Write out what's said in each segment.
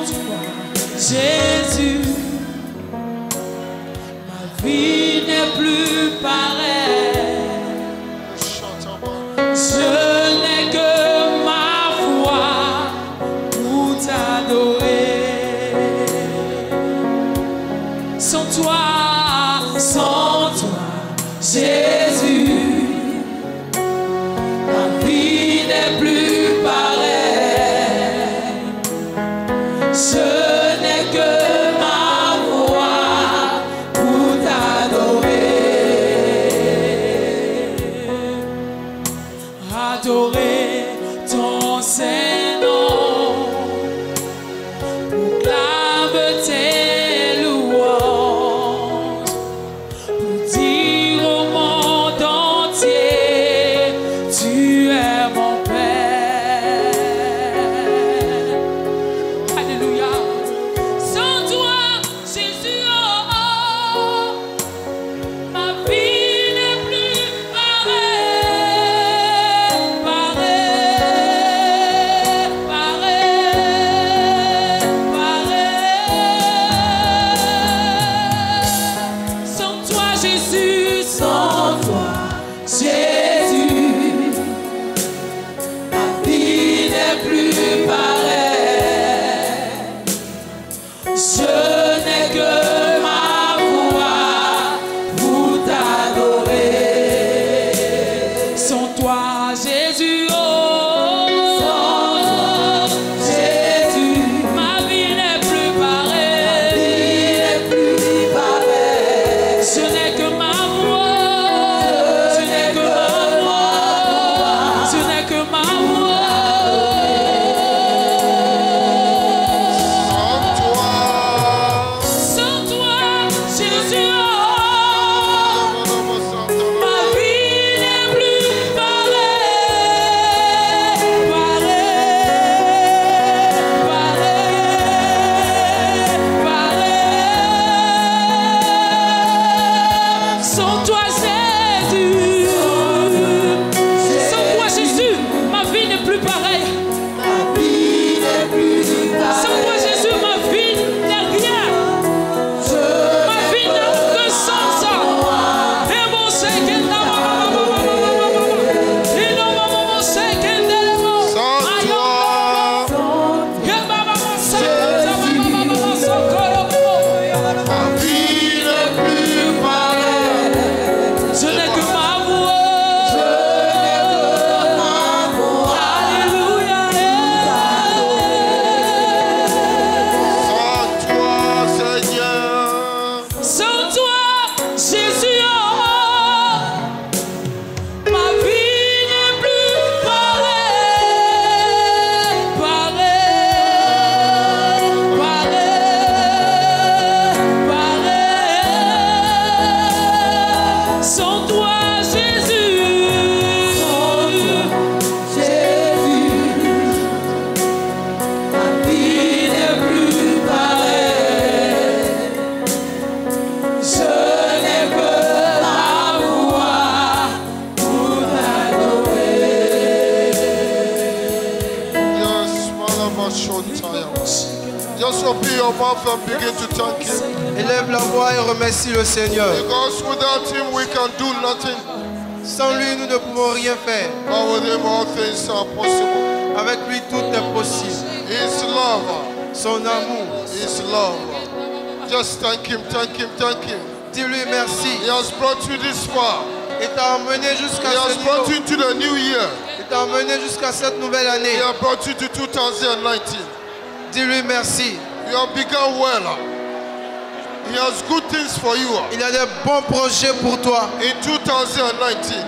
Sans toi, Jésus, ma vie n'est plus pareille. Je n'ai que ma foi pour t'adorer. Sans toi, Jésus, ma vie n'est plus pareille. Je n'ai que ma voix pour t'adorer. Adorer ton Saint-Nom, proclame tes louanges, pour dire au monde entier, tu es mon Père. Alléluia. Sans toi, Jésus, oh, ma vie n'est plus pareille, pareille, pareille, pareille. Sans toi, Jésus, sans toi, Jésus, ma vie n'est plus pareille. Je n'ai que ma voix pour t'adorer. Sans toi, Jésus, oh, sans Jésus, ma vie n'est plus pareille. Je n'ai que ma voix, je n'ai que ma voix, je n'ai que ma voix. Sans toi, Jésus, oh, ma vie n'est plus pareille, pareille, pareille. Sans toi, Jésus, sans toi, Jésus, ma vie n'est plus pareille. Sans toi, Jésus, ma vie n'est rien. Ma vie n'a aucun sens. Et mon Seigneur, et non, mon Seigneur, Sans toi, ma vie n'est plus pareille. je n'ai que ma voix. Alléluia. Sans toi, Seigneur, Sans toi, Jésus, oh, ma vie n'est plus pareille, pareille, pareille, pareille. Sans toi, Jésus, ma vie n'est plus pareille. Je n'ai que ma voix pour t'adorer. yes, Malabashotaya. Just open your mouth and begin to thank Him. Élève la voix et remercie le Seigneur. Because without Him we can do nothing. Sans lui, nous ne pouvons rien faire. But with Him all things are possible. Avec lui, tout est possible. His love, Son amour. His love. Just thank Him, thank Him, thank Him. Dis-lui merci. He has brought you this far. Il t'a emmené jusqu'à He has ce brought niveau. you to the new year. Il t'a emmené jusqu'à cette nouvelle He année. has brought you to 2019. Dis-lui merci. You have begun well. He has good things for you Il a des bons projets pour toi. in 2019.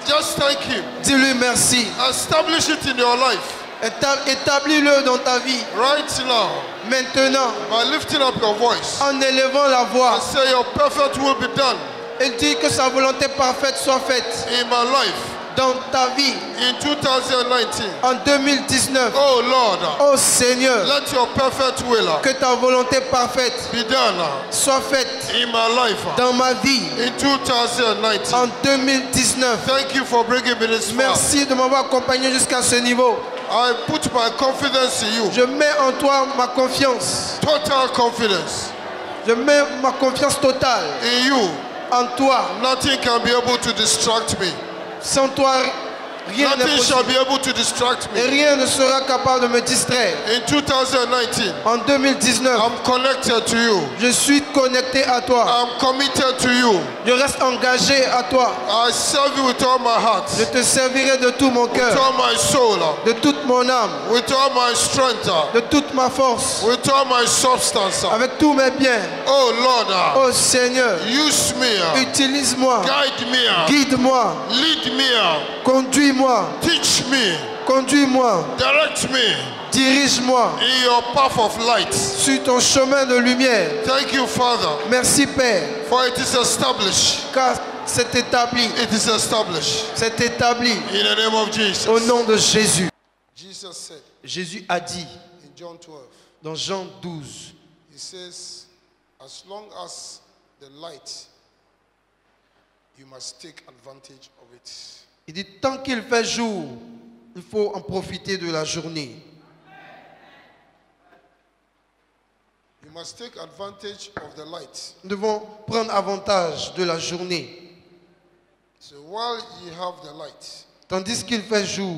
Just thank Him. Dis-lui merci. Establish it in your life Établis-le dans ta vie. right now Maintenant, by lifting up your voice en élevant la voix, and say, your perfect will be done il dit que sa volonté parfaite soit faite in my life dans ta vie in 2019. en 2019. Oh Lord, Oh Seigneur, let your perfect will que ta volonté parfaite be done soit faite in my life dans ma vie in 2019. en 2019. Thank you for bringing me this far. Merci de m'avoir accompagné jusqu'à ce niveau. I put my confidence in you. Je mets en toi ma confiance. Total confidence Je mets ma confiance totale in you. en toi. Nothing can be able to distract me. Sans toi, rien n'est Nothing shall possible. be able to distract Et me. rien ne sera capable de me distraire. In 2019, En 2019, I'm connected to you. je suis connecté à toi. I'm committed to you. Je reste engagé à toi. I serve you with all my heart, Je te servirai de tout mon with cœur, all my soul, de toute mon âme, with all my strength, de toute ma force, with all my substance. avec tous mes biens. Oh Lord, Oh Seigneur, use me, utilise-moi, guide me, guide-moi, lead me, conduis-moi, teach me, conduis-moi, direct me dirige-moi in your path of light. sur ton chemin de lumière. Thank you, Father, Merci Père, for it is established. car c'est établi, It is established c'est établi in the name of Jesus. au nom de Jésus. Jesus said Jésus a dit in John 12, dans Jean 12, he says, as long as the light, you must take advantage of it. il dit tant qu'il fait jour, il faut en profiter de la journée. You must take advantage of the light. Nous devons prendre avantage de la journée. So while you have the light, Tandis qu'il fait jour,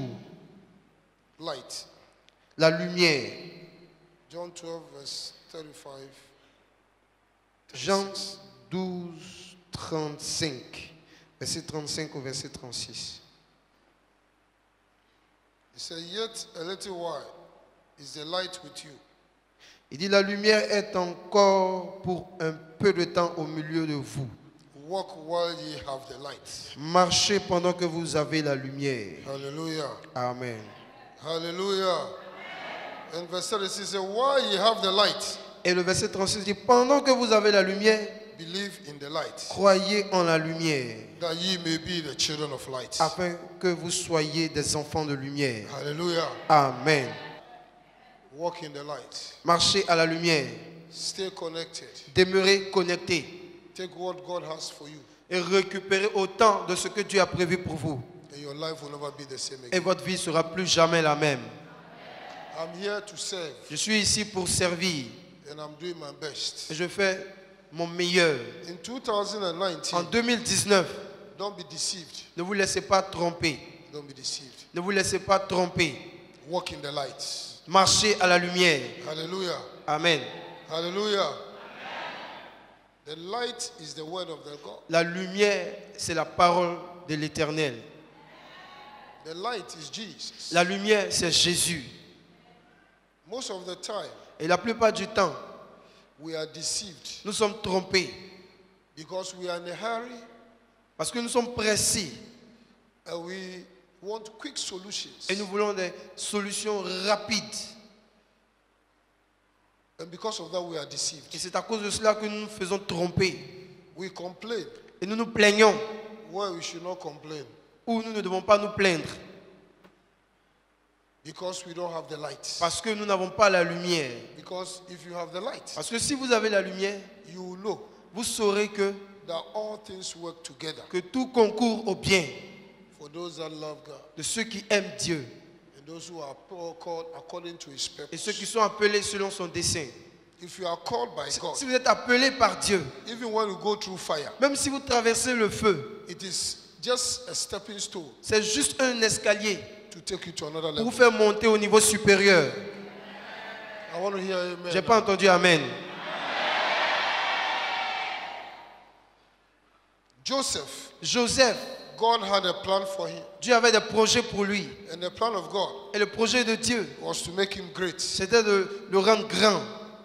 light, la lumière. John 12, verse 35. Jean 12, 35. Verset 35 au verset 36. He said, yet a little while is the light with you. Il dit la lumière est encore pour un peu de temps au milieu de vous. Walk while ye have the light. Marchez pendant que vous avez la lumière. Hallelujah. Amen. Hallelujah. And verse 36 says, while ye have the light, Et le verset 36 dit pendant que vous avez la lumière, believe in the light, croyez en la lumière, that ye may be the children of light. afin que vous soyez des enfants de lumière. Hallelujah. Amen. Walk in the light. Marchez à la lumière. Stay connected. Demeurez connectés. Take what God has for you, Et récupérez autant de ce que Dieu a prévu pour vous. and your life will never be the same Et again. votre vie sera plus jamais la même. I'm here to serve, Je suis ici pour servir. and I'm doing my best. Et je fais mon meilleur. In 2019, En 2019, don't be deceived. ne vous laissez pas tromper. Don't be deceived. Ne vous laissez pas tromper. Walk in the light. Marchez à la lumière. Hallelujah. Amen. Hallelujah. The light is the word of the God. La lumière, c'est la parole de l'Éternel. The light is Jesus. La lumière, c'est Jésus. Most of the time, Et la plupart du temps, we are deceived nous sommes trompés because we are in a hurry parce que nous sommes pressés and we want quick solutions. et nous voulons des solutions rapides. And because of that, we are deceived. Et c'est à cause de cela que nous nous faisons tromper. We complain Et nous nous plaignons where we should not complain ou nous ne devons pas nous plaindre because we don't have the light. parce que nous n'avons pas la lumière. Because if you have the light, Parce que si vous avez la lumière, you will know vous saurez que that all things work together tout concourt au bien for those that love God de ceux qui aiment Dieu and those who are called according to His et ceux purpose. qui sont appelés selon son dessein. If you are called by God, Si vous êtes appelés par Dieu, even when you go through fire, même si vous traversez le feu, it is just a stepping stone c'est juste un escalier to take you to another pour vous level. faire monter au niveau supérieur. I want to hear amen. J'ai pas entendu Amen. Joseph, God had a plan for him, Dieu avait des projets pour lui. and the plan of God Et le projet de Dieu, was to make him great. c'était de le rendre grand.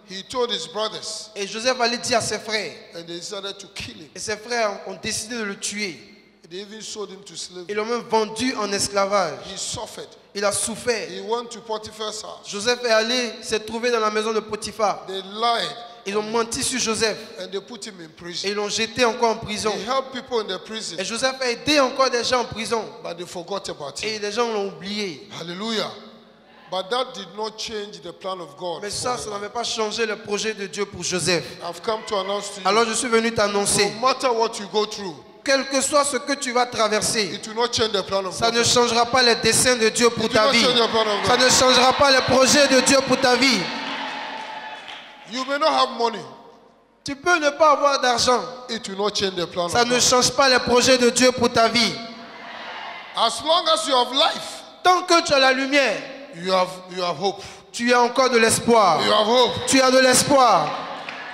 He told his brothers, Et Joseph allait dire à ses frères. and they decided to kill him. Et ses frères ont décidé de le tuer. They even sold him to Ils slavery. l'ont même vendu en esclavage. He suffered. Il a souffert. He went to Potiphar's house. Joseph est allé se trouver dans la maison de Potiphar. They lied, Ils ont menti sur Joseph. and they put him in Et prison. ils l'ont jeté encore en prison. He helped people in the prison, Et Joseph a aidé encore des gens en prison. but they forgot about Et him. les gens l'ont oublié. Hallelujah. But that did not change the plan of God. Mais for ça him. n'avait pas changé le projet de Dieu pour Joseph. I've come to announce to you, Alors je suis venu t'annoncer. no matter what you go through, quel que soit ce que tu vas traverser, it will not change the plan of ça God. ne changera pas les desseins de Dieu pour It will ta not vie. change the plan of Ça God. ne changera pas les projets de Dieu pour ta vie. You may not have money. Tu peux ne pas avoir d'argent. It will not change the plan Ça of ne God. change pas les projets de Dieu pour ta vie. As long as you have life, Tant que tu as la lumière, you have hope. tu as encore de l'espoir. You have hope. Tu as de l'espoir.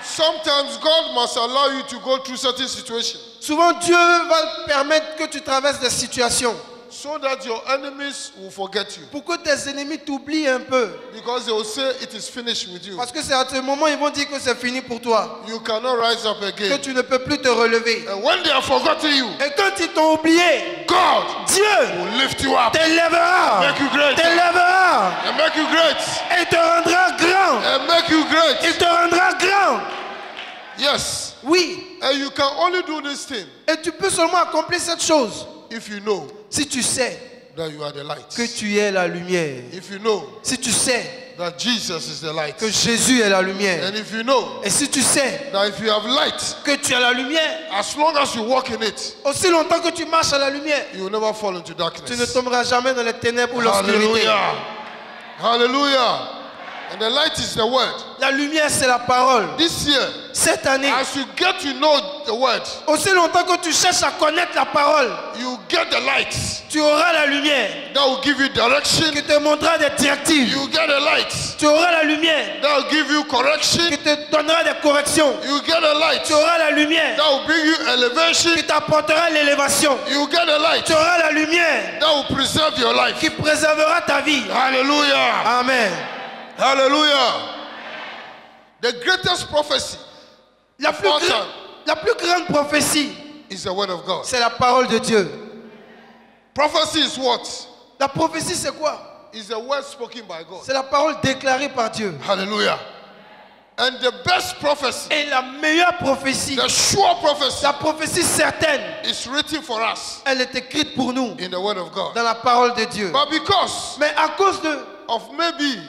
Sometimes God must allow you to go through certain situations Souvent, Dieu va permettre que tu traverses des situations so that your enemies will forget you. pour que tes ennemis t'oublient un peu. Because they will say it is finished with you. Parce que c'est à ce moment ils vont dire que c'est fini pour toi. You cannot rise up Que again. tu ne peux plus te relever. And when they have forgotten you, Et quand ils t'ont oublié, God Dieu will lift you up t'élèvera. Make you great. T'élèvera. and make you great. Et te rendra grand. And make you great. Il te rendra grand. Yes. Oui. And you can only do this thing Et tu peux seulement accomplir cette chose if you know si tu sais that you are the light. que tu es la lumière. If you know Si tu sais that Jesus is the light. que Jésus est la lumière. And if you know Et si tu sais that if you have light, que tu as la lumière, as long as you walk in it, aussi longtemps que tu marches à la lumière, you will never fall into tu ne darkness. tomberas jamais dans les ténèbres ou l'obscurité. Hallelujah. Hallelujah. And the light is the word. La lumière, c'est la parole. This year, Cette année, as you get to know the word, aussi longtemps que tu cherches à connaître la parole, you get the light tu auras la lumière that will give you direction. qui te montrera des directives. You get the light Tu auras la lumière that will give you correction. qui te donnera des corrections. You get the light Tu auras la lumière that will bring you elevation. qui t'apportera l'élévation. You get the light Tu auras la lumière that will preserve your life. qui préservera ta vie. Hallelujah. Amen. Hallelujah. The greatest prophecy La plus, la plus grande prophétie, is the word of God. c'est la parole de Dieu. Prophecy is what? La prophétie, c'est quoi? Is the word spoken by God. C'est la parole déclarée par Dieu. Hallelujah. And the best prophecy, Et la meilleure prophétie, the sure prophecy, la prophétie certaine, is written for us elle est écrite pour nous in the word of God. dans la parole de Dieu. But because Mais à cause de of maybe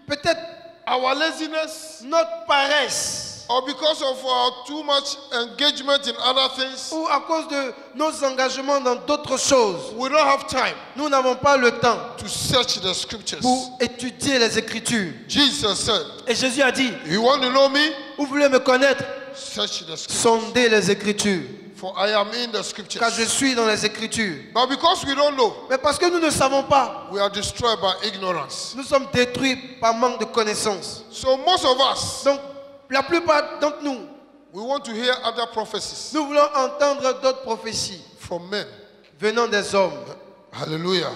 peut-être our laziness, notre paresse, or because of our too much engagement in other things, ou à cause de nos engagements dans d'autres choses, we don't have time nous n'avons pas le temps to search the scriptures. pour étudier les Écritures. Jesus said, Et Jésus a dit, you want to know me? vous voulez me connaître? Search the scriptures. Sondez les Écritures, For I am in the scriptures. car je suis dans les Écritures. But because we don't know, Mais parce que nous ne savons pas, we are destroyed by ignorance. nous sommes détruits par manque de connaissances. So most of us, Donc, la plupart d'entre nous, we want to hear other prophecies nous voulons entendre d'autres prophéties from men. venant des hommes. Hallelujah.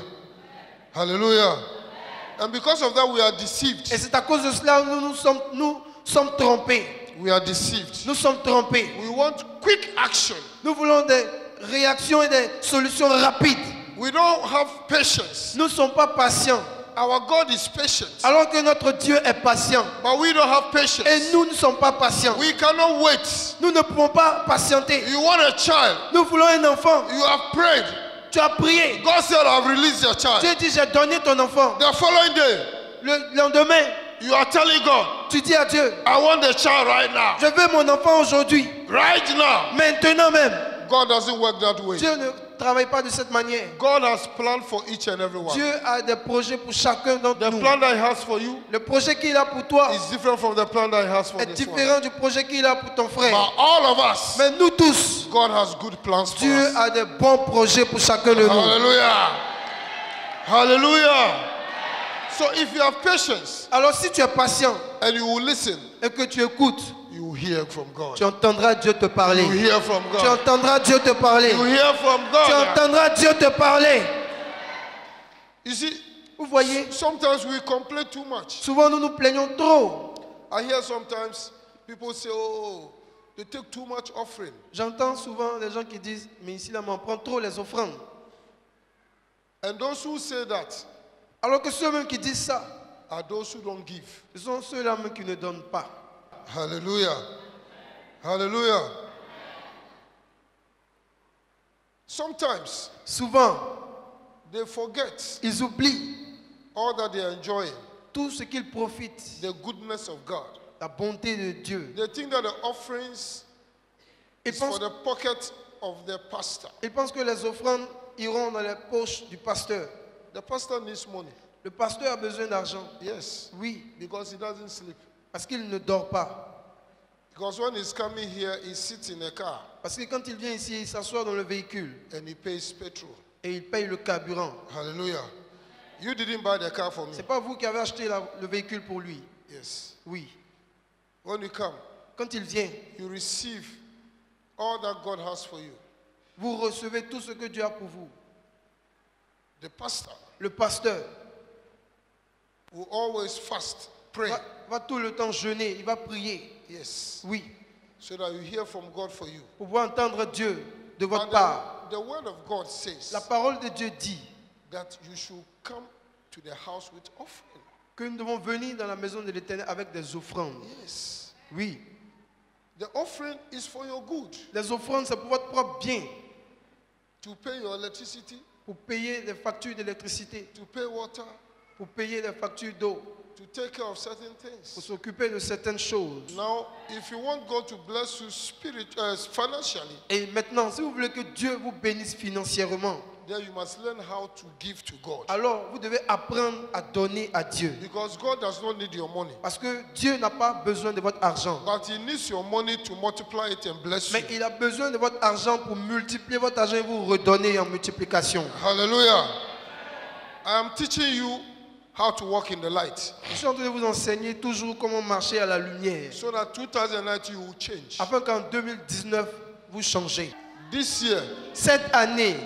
Hallelujah. And because of that, we are deceived. Et c'est à cause de cela que nous sommes trompés. We are deceived. Nous sommes trompés. We want quick action. Nous voulons des réactions et des solutions rapides. We don't have patience. Nous ne sommes pas patients. Our God is patient. Alors que notre Dieu est patient. But we don't have patience. Et nous ne sommes pas patients. We cannot wait. Nous ne pouvons pas patienter. You want a child. Nous voulons un enfant. You have prayed. Tu as prié. God said, I've released your child. Dieu dit, j'ai donné ton enfant. The following day, Le lendemain, you are telling God, tu dis à Dieu, I want the child right now. je veux mon enfant aujourd'hui. Right now. Maintenant même. God doesn't work that way. Dieu ne travaille pas de cette manière. God has planned for each and every one. Dieu a des projets pour chacun d'entre The nous. plan that He has for you Le projet qu'il a pour toi is different from the plan that He has for est this one. différent du projet qu'il a pour ton frère. But all of us, Mais nous tous, God has good plans for Dieu us. a de bons projets pour chacun de nous. Hallelujah. Hallelujah. So if you have patience Alors si tu es patient and you will listen, et que tu écoutes, you will hear from God. tu entendras Dieu te parler. You will hear from Tu God. entendras Dieu te parler. You will hear from Tu God. entendras Dieu te parler. You see, Vous voyez, sometimes we complain too much. souvent nous nous plaignons trop. I hear sometimes people say, oh, they take too much offering. J'entends souvent des gens qui disent, mais ici là, on prend trop les offrandes. And those who say that Alors que ceux-mêmes qui disent ça, are those who don't give. ce sont ceux-là même qui ne donnent pas. Hallelujah. Hallelujah. Sometimes Souvent, they forget ils oublient all that they are enjoying, tout ce qu'ils profitent, the goodness of God. la bonté de Dieu. They think that the offerings Ils is for pensent, the pocket of the pastor. Ils pensent que les offrandes iront dans les poches du pasteur. The pastor needs money. Le pasteur a besoin d'argent. Yes, Oui, because he doesn't sleep. parce qu'il ne dort pas. Because when he's coming here, he sits in a car Parce que quand il vient ici, il s'assoit dans le véhicule and he pays petrol. et il paye le carburant. Hallelujah. You didn't buy the car for me. Ce n'est pas vous qui avez acheté le véhicule pour lui. Yes. Oui. When you come, Quand il vient, you receive all that God has for you. vous recevez tout ce que Dieu a pour vous. The pastor Le pasteur will always fast, pray. va tout le temps jeûner, il va prier. Yes. Oui. So that you hear from God for you. Pour pouvoir entendre Dieu de votre And part. the word of God says La parole de Dieu dit that you should come to the house with offering. que nous devons venir dans la maison de l'Éternel avec des offrandes. Yes. Oui. The offering is for your good. Les offrandes, c'est pour votre propre bien. To pay your electricity, Pour payer les factures d'électricité, to pay water, pour payer les factures d'eau, to take care of certain pour things. s'occuper de certaines choses. Now, if you want God to bless you financially, Et maintenant, si vous voulez que Dieu vous bénisse financièrement, then you must learn how to give to God. alors vous devez apprendre à donner à Dieu. Because God does not need your money. Parce que Dieu n'a pas besoin de votre argent. But He needs your money to multiply it and bless you. Mais il a besoin de votre argent pour multiplier votre argent et vous redonner en multiplication. Hallelujah. I am teaching you how to walk in the light. Je suis en train de vous enseigner toujours comment marcher à la lumière. So that 2019 you will change. Afin qu'en 2019, vous changez. This year, Cette année,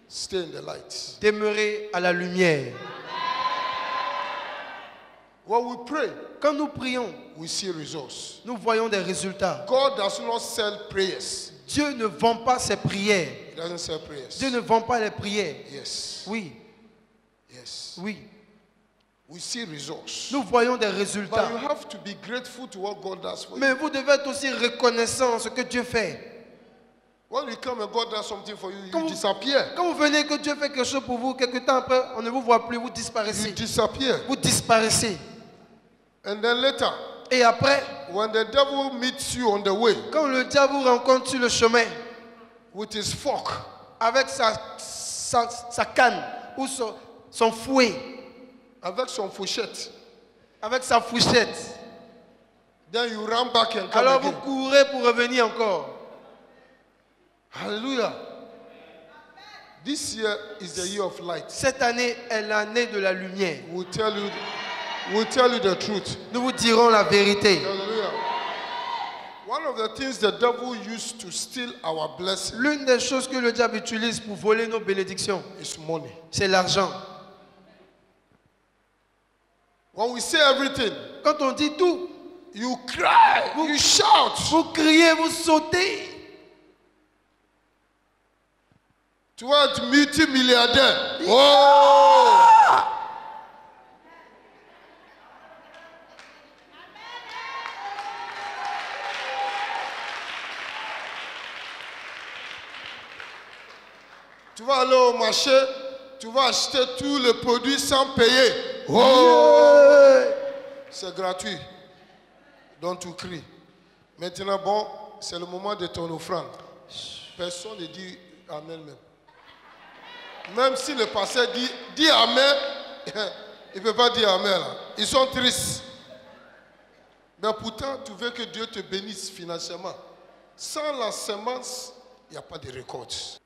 stay in the light. demeurez à la lumière. When we pray, Quand nous prions, we see results. nous voyons des résultats. God does not sell prayers. Dieu ne vend pas ses prières. He doesn't sell prayers. Dieu ne vend pas les prières. Yes. Oui, Yes. oui. We see results. Nous voyons des But résultats. you have to be grateful to what God does for you. Mais vous devez être aussi reconnaissant de ce que Dieu fait. When you come and God does something for you, Quand you vous- disappear. Quand vous venez que Dieu fait quelque chose pour vous, quelque temps après, on ne vous voit plus, vous You disparaissez. disappear. Vous disparaissez. And then later, Et après, when the devil meets you on the way quand le diable vous rencontre sur le chemin with his fork, avec sa canne ou son fouet, avec son fourchette, avec sa fourchette, then you run back and come alors vous again. courez pour revenir encore. Hallelujah. This year is the year of light. Cette année est l'année de la lumière. We'll tell you the truth. Nous vous dirons la vérité. Hallelujah. One of the things the devil used to steal our blessing L'une des choses que le diable utilise pour voler nos bénédictions, is money. c'est l'argent. When we say everything, Quand on dit tout, you cry, you shout. vous criez, vous sautez. Tu vas être multimilliardaire. Oh! Tu vas aller au marché, tu vas acheter tous les produits sans payer. Oh! C'est gratuit. Donc tu cries. Maintenant, bon, c'est le moment de ton offrande. Personne ne dit Amen même. Même si le pasteur dit Amen, il ne peut pas dire Amen. Là. Ils sont tristes. Mais pourtant, tu veux que Dieu te bénisse financièrement. Sans la semence, il n'y a pas de récolte.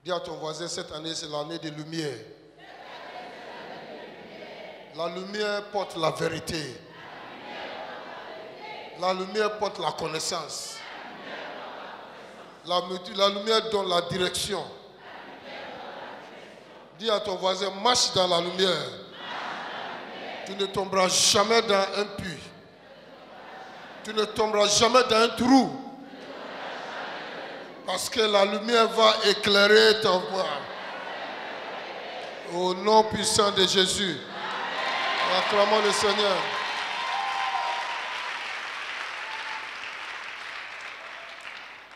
Dis à ton voisin, cette année, c'est l'année des lumières. La lumière porte la vérité. La lumière porte la connaissance. La lumière donne la direction. Dis à ton voisin, marche dans la lumière. Tu ne tomberas jamais dans un puits. Tu ne tomberas jamais dans un trou. Parce que la lumière va éclairer ta voie. Au nom puissant de Jésus. Acclamons le Seigneur.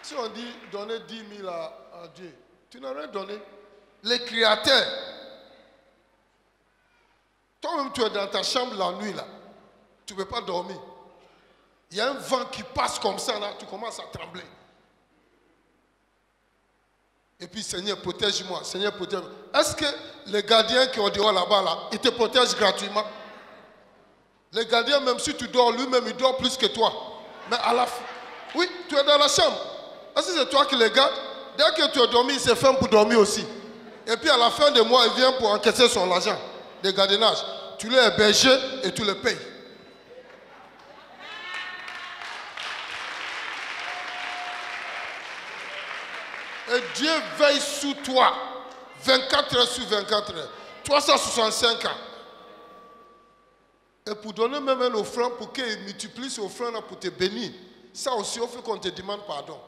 Si on dit donner 10 000 à Dieu, tu n'as rien donné. Les créateurs. Toi-même, tu es dans ta chambre la nuit, là. Tu ne peux pas dormir. Il y a un vent qui passe comme ça, là. Tu commences à trembler. Et puis, Seigneur, protège-moi. Seigneur, protège-moi. Est-ce que les gardiens qui ont dehors là-bas, là, ils te protègent gratuitement? Les gardiens, même si tu dors, lui-même, il dort plus que toi. Mais à la fin, oui, tu es dans la chambre. Est-ce que c'est toi qui les gardes? Dès que tu as dormi, il se ferme pour dormir aussi. Et puis, à la fin du mois, il vient pour encaisser son argent de gardiennage. Tu l'as hébergé et tu le payes. Et Dieu veille sur toi 24 heures sur 24 heures, 365 ans. Et pour donner même une offrande pour qu'il multiplie cette offrande pour te bénir, ça aussi, il faut qu'on te demande pardon.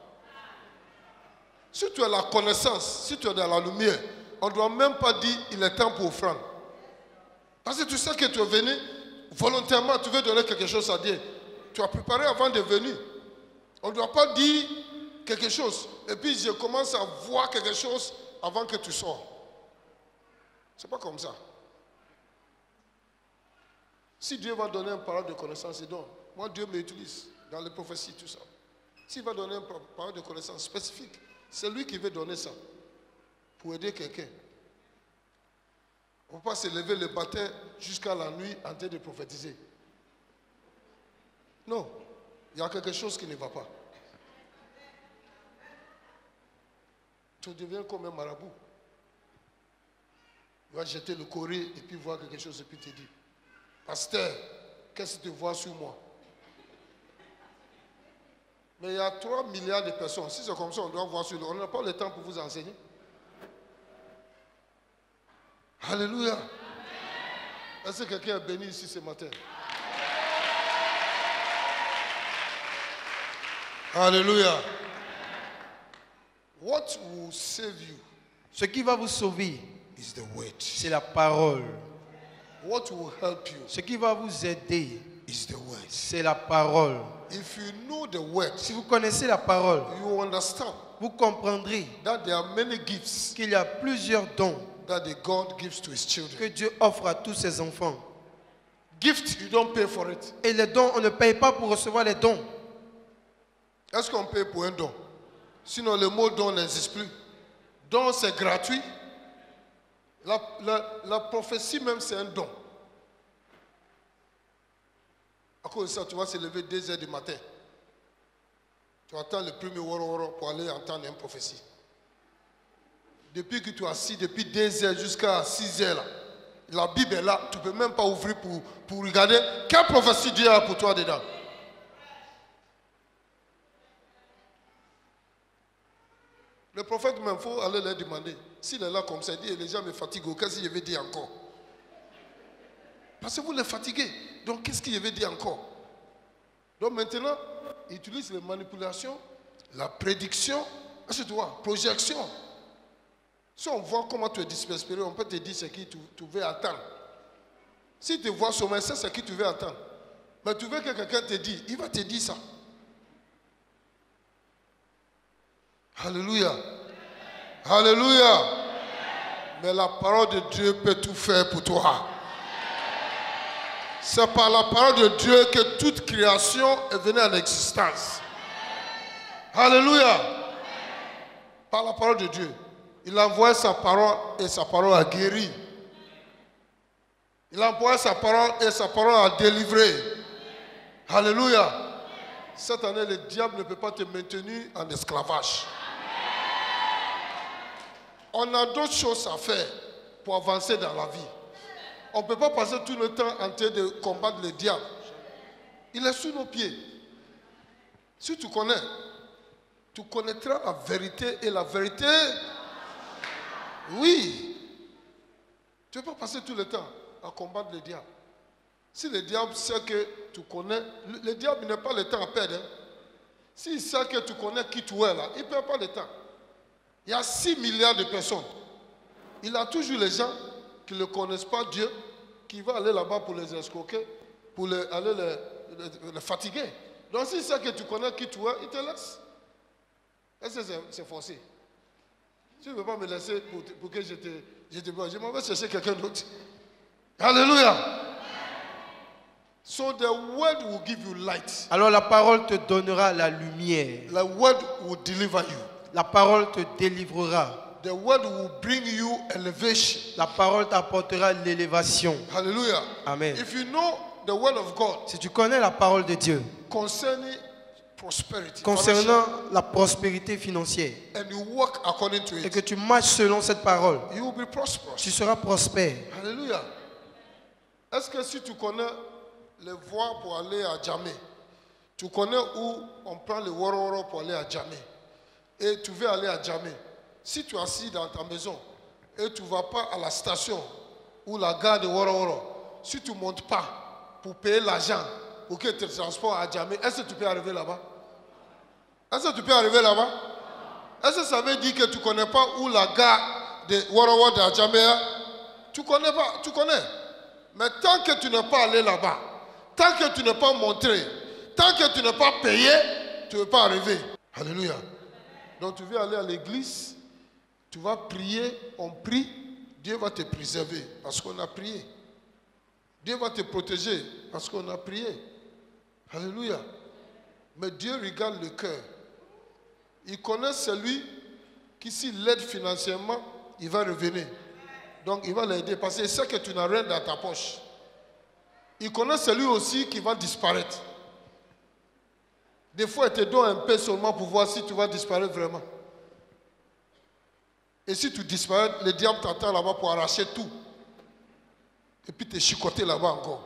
Si tu as la connaissance, si tu es dans la lumière, on ne doit même pas dire il est temps pour offrande. Parce que tu sais que tu es venu volontairement, tu veux donner quelque chose à Dieu. Tu as préparé avant de venir. On ne doit pas dire quelque chose. Et puis je commence à voir quelque chose avant que tu sors. C'est pas comme ça. Si Dieu va donner une parole de connaissance, il donne. Moi, Dieu m'utilise dans les prophéties, tout ça. S'il va donner une parole de connaissance spécifique, c'est lui qui veut donner ça pour aider quelqu'un. On ne peut pas se lever le matin jusqu'à la nuit en train de prophétiser. Non, il y a quelque chose qui ne va pas. Tu deviens comme un marabout. Tu vas jeter le courrier et puis voir quelque chose et puis te dire, pasteur, qu'est-ce que tu vois sur moi? Mais il y a 3 milliards de personnes. Si c'est comme ça, on doit voir sur lui. On n'a pas le temps pour vous enseigner. Alléluia. Est-ce que quelqu'un est béni ici ce matin? Alléluia. What will save you? Ce qui va vous sauver, Is the word. c'est la parole. What will help you? Ce qui va vous aider, Is the word. c'est la parole. If you know the word, Si vous connaissez la parole, you understand vous comprendrez that there are many gifts qu'il y a plusieurs dons that the God gives to his que children. Dieu offre à tous ses enfants. Gift, you don't pay for it. Et les dons, on ne paye pas pour recevoir les dons. Est-ce qu'on paye pour un don? Sinon, le mot don n'existe plus. Don, c'est gratuit. La prophétie même, c'est un don. À cause de ça, tu vas se lever 2 heures du matin. Tu attends le premier woro pour aller entendre une prophétie. Depuis que tu es assis, depuis 2 heures jusqu'à 6 heures, là, la Bible est là. Tu ne peux même pas ouvrir pour regarder quelle prophétie Dieu a pour toi dedans. Le prophète même, il faut aller leur demander. S'il est là comme ça, il dit, les gens me fatiguent, qu'est-ce qu'il veut dire encore? Parce que vous les fatiguez. Donc, qu'est-ce qu'il veut dire encore? Donc, maintenant, il utilise les manipulations, la prédiction, est-ce que tu vois, projection. Si on voit comment tu es désespéré, on peut te dire ce que tu veux attendre. Si tu vois sur c'est ce que tu veux attendre. Mais tu veux que quelqu'un te dise, il va te dire ça. Alléluia. Alléluia. Mais la parole de Dieu peut tout faire pour toi. C'est par la parole de Dieu que toute création est venue en existence. Alléluia. Par la parole de Dieu. Il a envoyé sa parole et sa parole a guéri. Il a envoyé sa parole et sa parole a délivré. Alléluia. Cette année, le diable ne peut pas te maintenir en esclavage. On a d'autres choses à faire pour avancer dans la vie. On ne peut pas passer tout le temps en train de combattre le diable. Il est sous nos pieds. Si tu connais, tu connaîtras la vérité et la vérité. Oui. Tu ne peux pas passer tout le temps à combattre le diable. Si le diable sait que tu connais, le diable n'a pas le temps à perdre. Hein. S'il sait que tu connais qui tu es là, il ne perd pas le temps. Il y a 6 milliards de personnes. Il a toujours les gens qui ne connaissent pas Dieu, qui vont aller là-bas pour les escroquer, pour aller les fatiguer. Donc s'il sait que tu connais qui tu es, il te laisse. Est-ce que c'est forcé? Tu ne veux pas me laisser pour que je m'en vais chercher quelqu'un d'autre. Alléluia. So the word will give you light. Alors la parole te donnera la lumière. The word will deliver you. La parole te délivrera. The word will bring you elevation. La parole t'apportera l'élévation. Hallelujah. Amen. If you know the word of God Si tu connais la parole de Dieu concerning prosperity, concernant la prospérité financière and you work according to et it, que tu marches selon cette parole, you will be prosperous. tu seras prospère. Alléluia. Est-ce que si tu connais les voies pour aller à Djamé, tu connais où on prend le Woro pour aller à Djamé, et tu veux aller à Djamé, si tu es assis dans ta maison et tu ne vas pas à la station ou la gare de Woro, si tu ne montes pas pour payer l'argent pour que tu te transportes à Djamé, est-ce que tu peux arriver là-bas? Est-ce que tu peux arriver là-bas? Est-ce que ça veut dire que tu ne connais pas où la gare de Woro de Djamé est? Tu ne connais pas, tu connais. Mais tant que tu n'es pas allé là-bas, tant que tu n'es pas montré, tant que tu n'es pas payé, tu ne peux pas arriver. Alléluia. Donc tu veux aller à l'église, tu vas prier, on prie, Dieu va te préserver parce qu'on a prié. Dieu va te protéger parce qu'on a prié. Alléluia. Mais Dieu regarde le cœur. Il connaît celui qui, s'il l'aide financièrement, il va revenir. Donc il va l'aider parce qu'il sait que tu n'as rien dans ta poche. Il connaît celui aussi qui va disparaître. Des fois, il te donne un peu seulement pour voir si tu vas disparaître vraiment. Et si tu disparais, le diable t'attend là-bas pour arracher tout. Et puis te chicoter là-bas encore.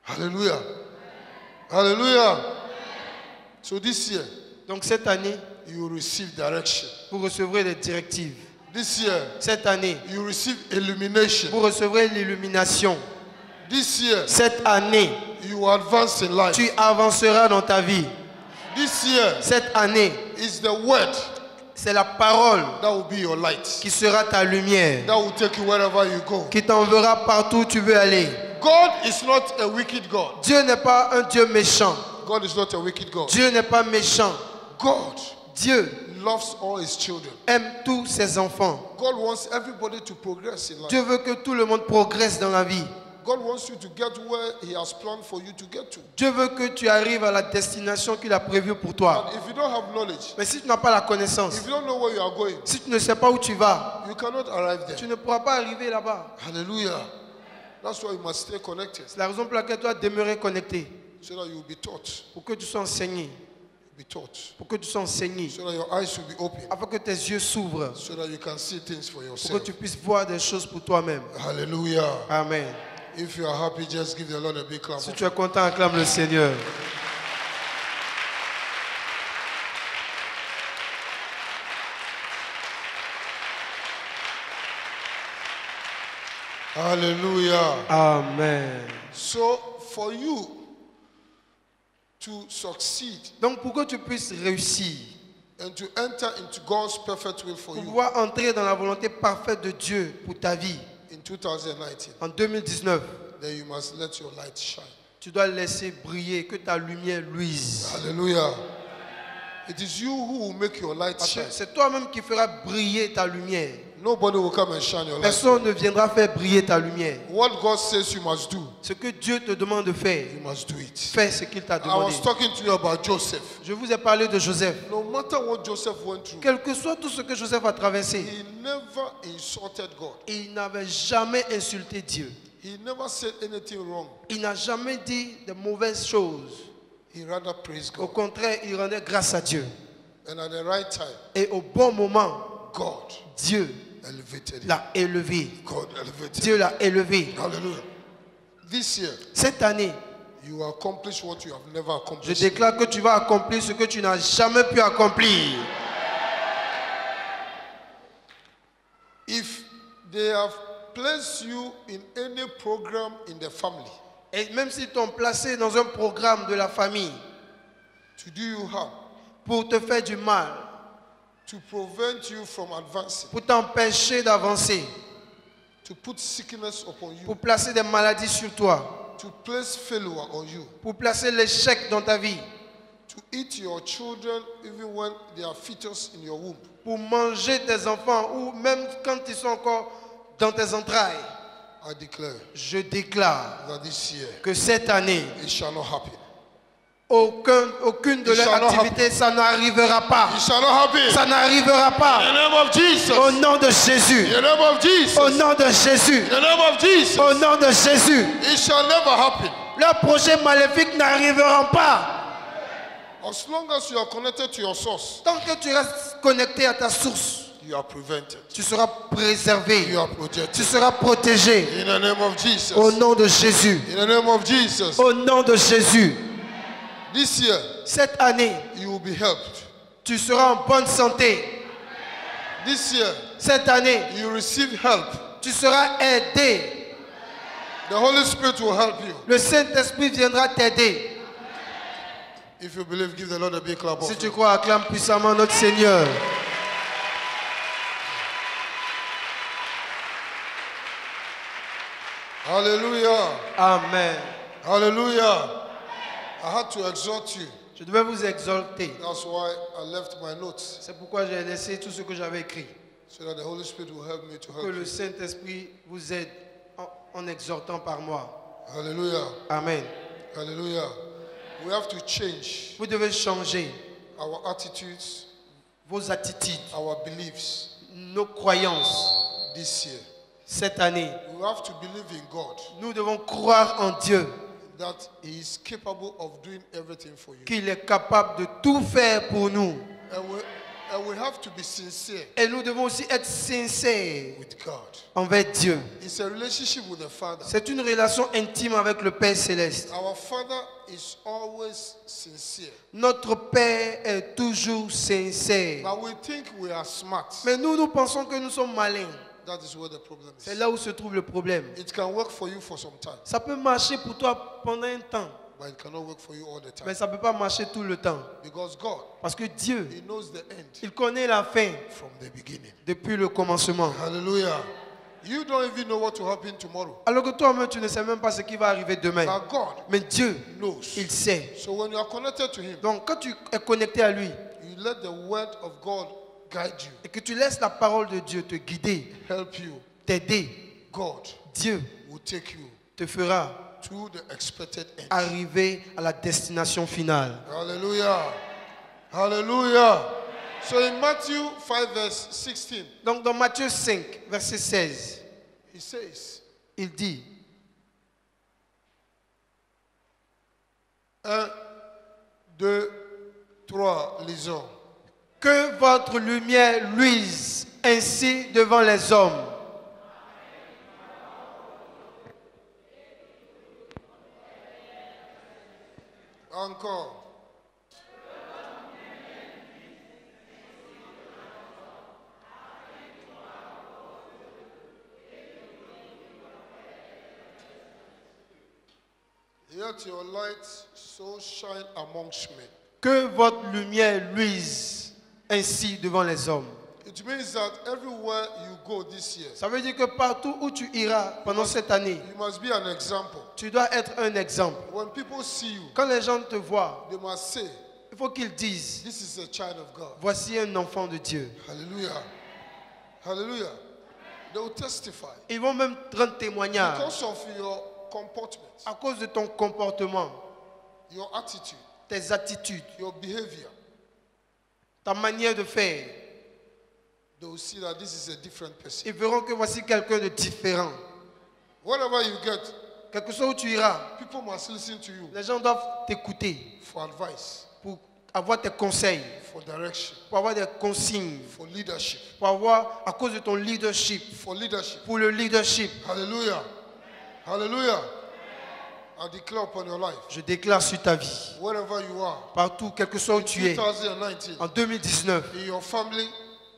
Alléluia. Alléluia. So this year, Donc cette année, you receive direction. vous recevrez des directives. This year, Cette année, you receive illumination. vous recevrez l'illumination. This year, Cette année, you advance in life. tu avanceras dans ta vie. This year Cette année, is the word c'est la parole that will be your light. qui sera ta lumière, That will take you wherever you go. qui t'enverra partout où tu veux aller. God is not a wicked God. Dieu n'est pas un Dieu méchant. God is not a wicked God. Dieu n'est pas méchant. God Dieu loves all his children. aime tous ses enfants. God wants everybody to progress in life. Dieu veut que tout le monde progresse dans la vie. God wants you to get where he has planned for you to get to. Dieu veut que tu arrives à la destination qu'il a prévue pour toi. And if you don't have knowledge, Mais si tu n'as pas la connaissance, if you don't know where you are going, si tu ne sais pas où tu vas, you cannot arrive tu there. ne pourras pas arriver là-bas. Hallelujah. That's why you must stay connected C'est la raison pour laquelle tu dois demeurer connecté. so that you will be taught. Pour que tu sois enseigné. Be taught. Pour que tu sois enseigné. So that your eyes will be open. Afin que tes yeux s'ouvrent. So that you can see things for Pour que yourself. tu puisses voir des choses pour toi-même. Hallelujah. Amen. If you are happy, just give the Lord a big clap. Si tu es content, acclame le Seigneur. Hallelujah. Amen. So for you to succeed Donc pour que tu puisses réussir, and to enter into God's perfect will for pour you pouvoir entrer dans la volonté parfaite de Dieu pour ta vie in 2019, en 2019, then you must let your light shine. tu dois laisser briller, que ta lumière luise. Hallelujah. It is you who will make your light Parce que shine. c'est toi-même qui feras briller ta lumière. Nobody will come and shine your light. Personne ne viendra faire briller ta lumière. What God says you must do, Ce que Dieu te demande de faire, you must do it. fais ce qu'il t'a I demandé. was talking to you about Joseph. Je vous ai parlé de Joseph. No matter what Joseph went through, Quel que soit tout ce que Joseph a traversé, he never insulted God. il n'avait jamais insulté Dieu. He never said anything wrong. Il n'a jamais dit de mauvaises choses. He rather praised Au God. contraire, il rendait grâce à Dieu. And at the right time, Et au bon moment, God Dieu elevated him. l'a élevé. God elevated Dieu him. l'a élevé. Hallelujah. This year, Cette année, you accomplish what you have never je accomplished. déclare que tu vas accomplir ce que tu n'as jamais pu accomplir. If they have placed you in any program in the family Et même s'ils t'ont placé dans un programme de la famille to do you harm, pour te faire du mal, to prevent you from advancing, pour t'empêcher d'avancer, to put sickness upon you, pour placer des maladies sur toi, to place failure on you, pour placer l'échec dans ta vie, to eat your children even when they are fetus in your womb, pour manger tes enfants ou même quand ils sont encore dans tes entrailles. I declare Je déclare that this year que cette année, it shall not happen. Aucune de It leurs shall not activités, ça n'arrivera pas. It shall not happen. Ça n'arrivera In the pas. name of Jesus. Au nom de Jésus. In the name of Jesus. Au nom de Jésus. In the name of Jesus. Au nom de Jésus. It shall never happen. Leurs projets maléfiques n'arriveront pas. As long as you are connected to your source, Tant que tu restes connecté à ta source, you are prevented. tu seras préservé. You are Tu protected. seras protégé. In the name of Jesus. Au nom de Jésus. In the name of Jesus. Au nom de Jésus. This year, Cette année, you will be helped. tu seras en bonne santé. This year, Cette année, you receive help. tu seras aidé. The Holy Spirit will help you. Le Saint-Esprit viendra t'aider. If you believe, give the Lord a big clap. Si tu crois, acclame puissamment notre Seigneur. Hallelujah. Amen. Hallelujah. I had to exhort you. Je devais vous exalter. That's why I left my notes, C'est pourquoi j'ai laissé tout ce que j'avais écrit. so that the Holy Spirit will help me to Que help le you. Saint-Esprit vous aide en exhortant par moi. Hallelujah. Amen. Hallelujah. We have to change Vous devez changer our attitudes, vos attitudes, our beliefs nos croyances. this year. Cette année, We have to believe in God nous devons croire en Dieu, that He is capable of doing everything for you. qu'il est capable de tout faire pour nous. And we have to be sincere Et nous devons aussi être sincères with God. envers Dieu. It's a relationship with the Father. C'est une relation intime avec le Père Céleste. Our Father is always sincere. Notre Père est toujours sincère. But we think we are smart. Mais nous pensons que nous sommes malins. That is where the problem C'est is. là où se trouve le problème. It can work for you for some time, Ça peut marcher pour toi pendant un temps, but it cannot work for you all the mais time. ça ne peut pas marcher tout le temps. Because God, Parce que Dieu, He knows the end il connaît la fin from the beginning. depuis le commencement. Hallelujah. You don't even know what will happen tomorrow. Alors que toi-même, tu ne sais même pas ce qui va arriver demain. But God Mais Dieu, knows. il sait. So when you are connected to Him, Donc quand tu es connecté à lui you let the word of God guide you, et que tu laisses la parole de Dieu te guider, help you. t'aider, God Dieu will take you te fera to the expected end. arriver à la destination finale. Hallelujah. Hallelujah. So in Matthew 5 verse 16, Donc dans Matthieu 5, verset 16, He says, il dit, 1, 2, 3, lisons. que votre lumière luise ainsi devant les hommes. Encore. Let your light so shine amongst men. Que votre lumière luise ainsi devant les hommes. It means that everywhere you go this year, Ça veut dire que partout où tu iras pendant cette année, you must be an example. tu dois être un exemple. When people see you, Quand les gens te voient, they must say, il faut qu'ils disent, this is a child of God. voici un enfant de Dieu. Hallelujah. Hallelujah. They will testify Ils vont même rendre témoignage because of your comportment, à cause de ton comportement, your attitude, tes attitudes, your behavior. ta manière de faire. They will see that this is a different person. Ils verront que voici quelqu'un de différent. Wherever you get, Quel que soit où tu iras, people must listen to you les gens doivent t'écouter for advice, pour avoir tes conseils, for direction, pour avoir des consignes, for leadership, pour avoir, à cause de ton leadership, for leadership. pour le leadership. Hallelujah. Hallelujah. I declare upon your life, Je déclare sur ta vie, wherever you are, partout, quel que soit où tu es, 2019, en 2019, in your family,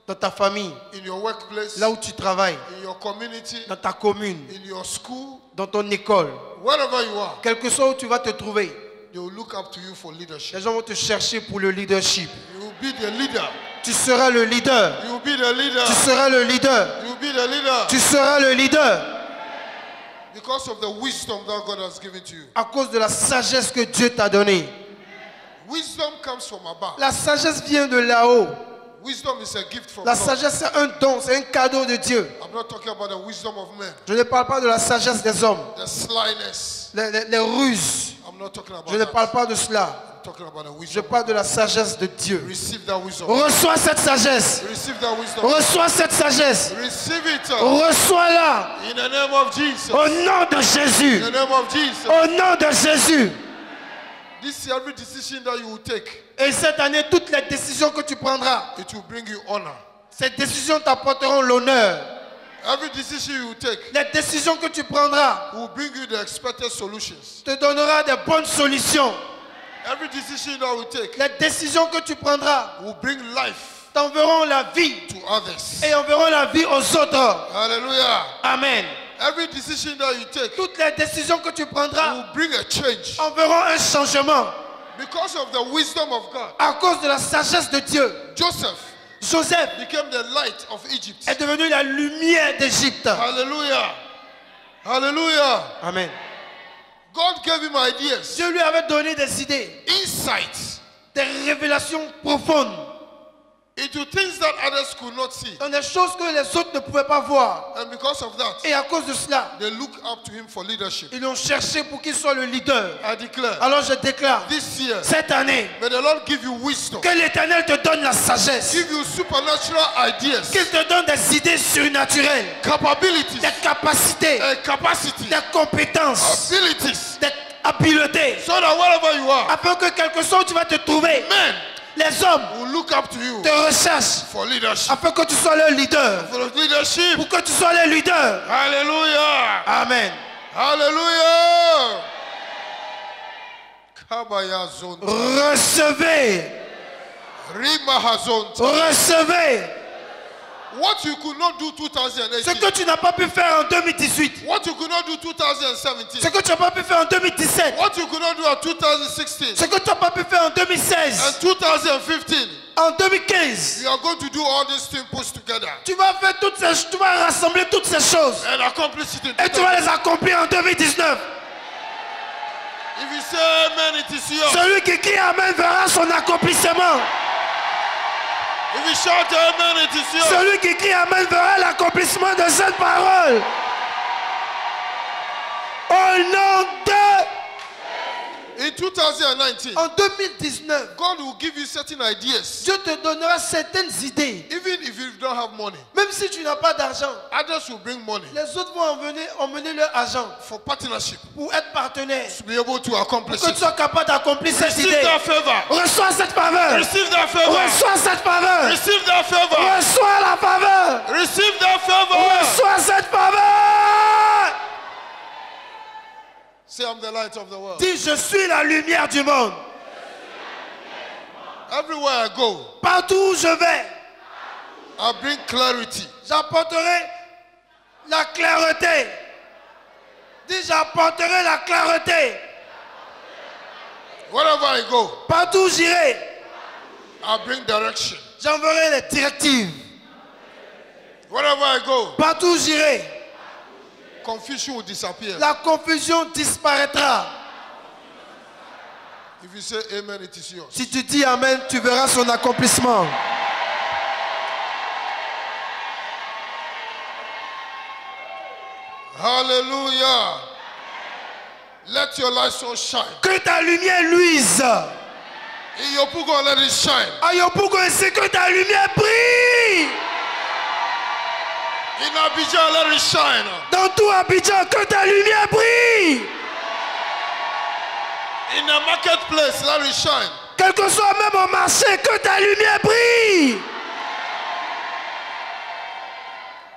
dans ta famille, in your workplace, là où tu travailles, in your community, dans ta commune, in your school, dans ton école, wherever you are, quel que soit où tu vas te trouver, they will look up to you for leadership. les gens vont te chercher pour le leadership. You will be the leader. Tu seras le leader. You will be the leader. Tu seras le leader. You will be the leader. Tu seras le leader Because of the wisdom that God has given to you. à cause de la sagesse que Dieu t'a donnée. Wisdom comes from above. La sagesse vient de là-haut. Wisdom is a gift from La God. sagesse, c'est un don, c'est un cadeau de Dieu. I'm not talking about the wisdom of men. Je ne parle pas de la sagesse des hommes. The slyness. devices. les ruses. I'm not talking about Je ne that. parle pas de cela. I'm talking about the Je wisdom. parle de la sagesse de Dieu. Receive that wisdom. Reçois cette sagesse. Receive that wisdom. Reçois cette sagesse. Receive it Reçois-la in the name of Jesus. au nom de Jésus. In the name of Jesus. Au nom de Jésus. This is every decision that you will take. Et cette année, toutes les décisions que tu prendras, It will bring you honor. ces décisions t'apporteront l'honneur. Every decision you will take Les décisions que tu prendras will bring you the expected solutions. te donnera des bonnes solutions. Every decision that we take Les décisions que tu prendras will bring life t'enverront la vie to others. et enverront la vie aux autres. Hallelujah. Amen. Every decision that you take Toutes les décisions que tu prendras will bring a change enverront un changement because of the wisdom of God. à cause de la sagesse de Dieu. Joseph Joseph became the light of Egypt. est devenu la lumière d'Égypte. Hallelujah. Hallelujah. Amen. God gave him ideas, Dieu lui avait donné des idées, insights des révélations profondes into things that others could not see. dans des choses que les autres ne pouvaient pas voir. And because of that, Et à cause de cela, they look up to him for leadership. ils l'ont cherché pour qu'il soit le leader. I declare, Alors je déclare, this year, cette année, may the Lord give you wisdom, que l'Éternel te donne la sagesse, give you supernatural ideas, qu'il te donne des idées surnaturelles, capabilities, des capacités, capacity, des compétences, abilities, des habiletés, so that wherever you are, afin que quelque chose où tu vas te trouver, men les hommes will look up to you te recherchent, for leadership. afin que tu sois le leader, For leadership. pour que tu sois le leader. Hallelujah. Amen. Hallelujah. Kabaya zone. Recevez, Rimahazon. recevez What you could not do ce 2018. que tu n'as pas pu faire en 2018, What you could not do 2017. ce que tu n'as pas pu faire en 2017, What you could not do in 2016 ce que tu n'as pas pu faire en and 2016, 2015. en 2015. You are going to do all these things pushed together Tu vas faire tu vas rassembler toutes ces choses and accomplish it in et tu vas 2019. les accomplir en 2019. If you say amen, it is yours. Celui qui crie Amen verra son accomplissement. If you shout amen, it is yours. Celui qui crie Amen verra l'accomplissement de cette parole. Au nom de... In 2019, En 2019, God will give you certain ideas. Dieu te donnera certaines idées. Even if you don't have money, Même si tu n'as pas d'argent, others will bring money les autres vont emmener leur argent for partnership pour être partenaires. to be able to accomplish Pour que tu it. sois capable d'accomplir cette Receive idée. that favor. Reçois cette faveur. Receive that favor. Reçois cette faveur. Receive that favor. Reçois la faveur. Receive that favor. Reçois cette faveur. Say, I'm the light of the world. Dis, je suis la lumière du monde. Everywhere I go, Partout où je vais, I bring clarity. j'apporterai la clarté. Dis, j'apporterai la clarté. Wherever I go, Partout où j'irai, I bring direction. j'enverrai les directives. Wherever I go, Partout où j'irai, confusion will disappear. la confusion disparaîtra. If you say amen, it is yours. Si tu dis Amen, tu verras son accomplissement. Hallelujah. Let your light so shine. Que ta lumière luise. In your book, let it shine. À Yopougon, c'est que ta lumière brille. In Abidjan, let it shine. Dans tout Abidjan, que ta lumière brille. In the marketplace, let it shine. Quel que soit même au marché, que ta lumière brille.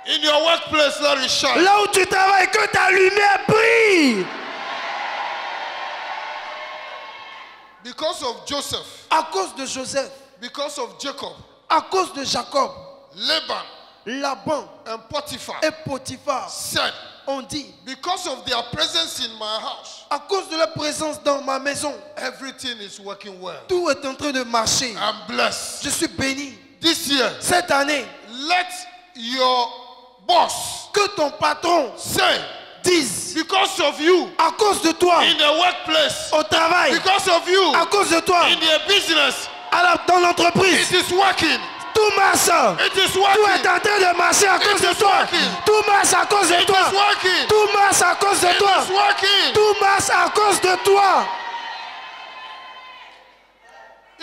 In your workplace, let it shine. Là où tu travailles, que ta lumière brille. Because of Joseph, À cause de Joseph, because of Jacob, à cause de Jacob, Laban, Laban and Potiphar et Potiphar said, ont dit, because of their presence in my house, à cause de leur présence dans ma maison, everything is working well. tout est en train de marcher. I'm blessed. Je suis béni. This year, Cette année, let your boss que ton patron say, dise, because of you à cause de toi, in the workplace, au travail, because of you à cause de toi, in the business, dans l'entreprise, it is working. tout Tout marche. It is Tout est working. en train de marcher à cause de is toi. working. Tout marche à cause de It toi. is working. Tout marche à cause de It toi. is working. Tout marche à cause de toi.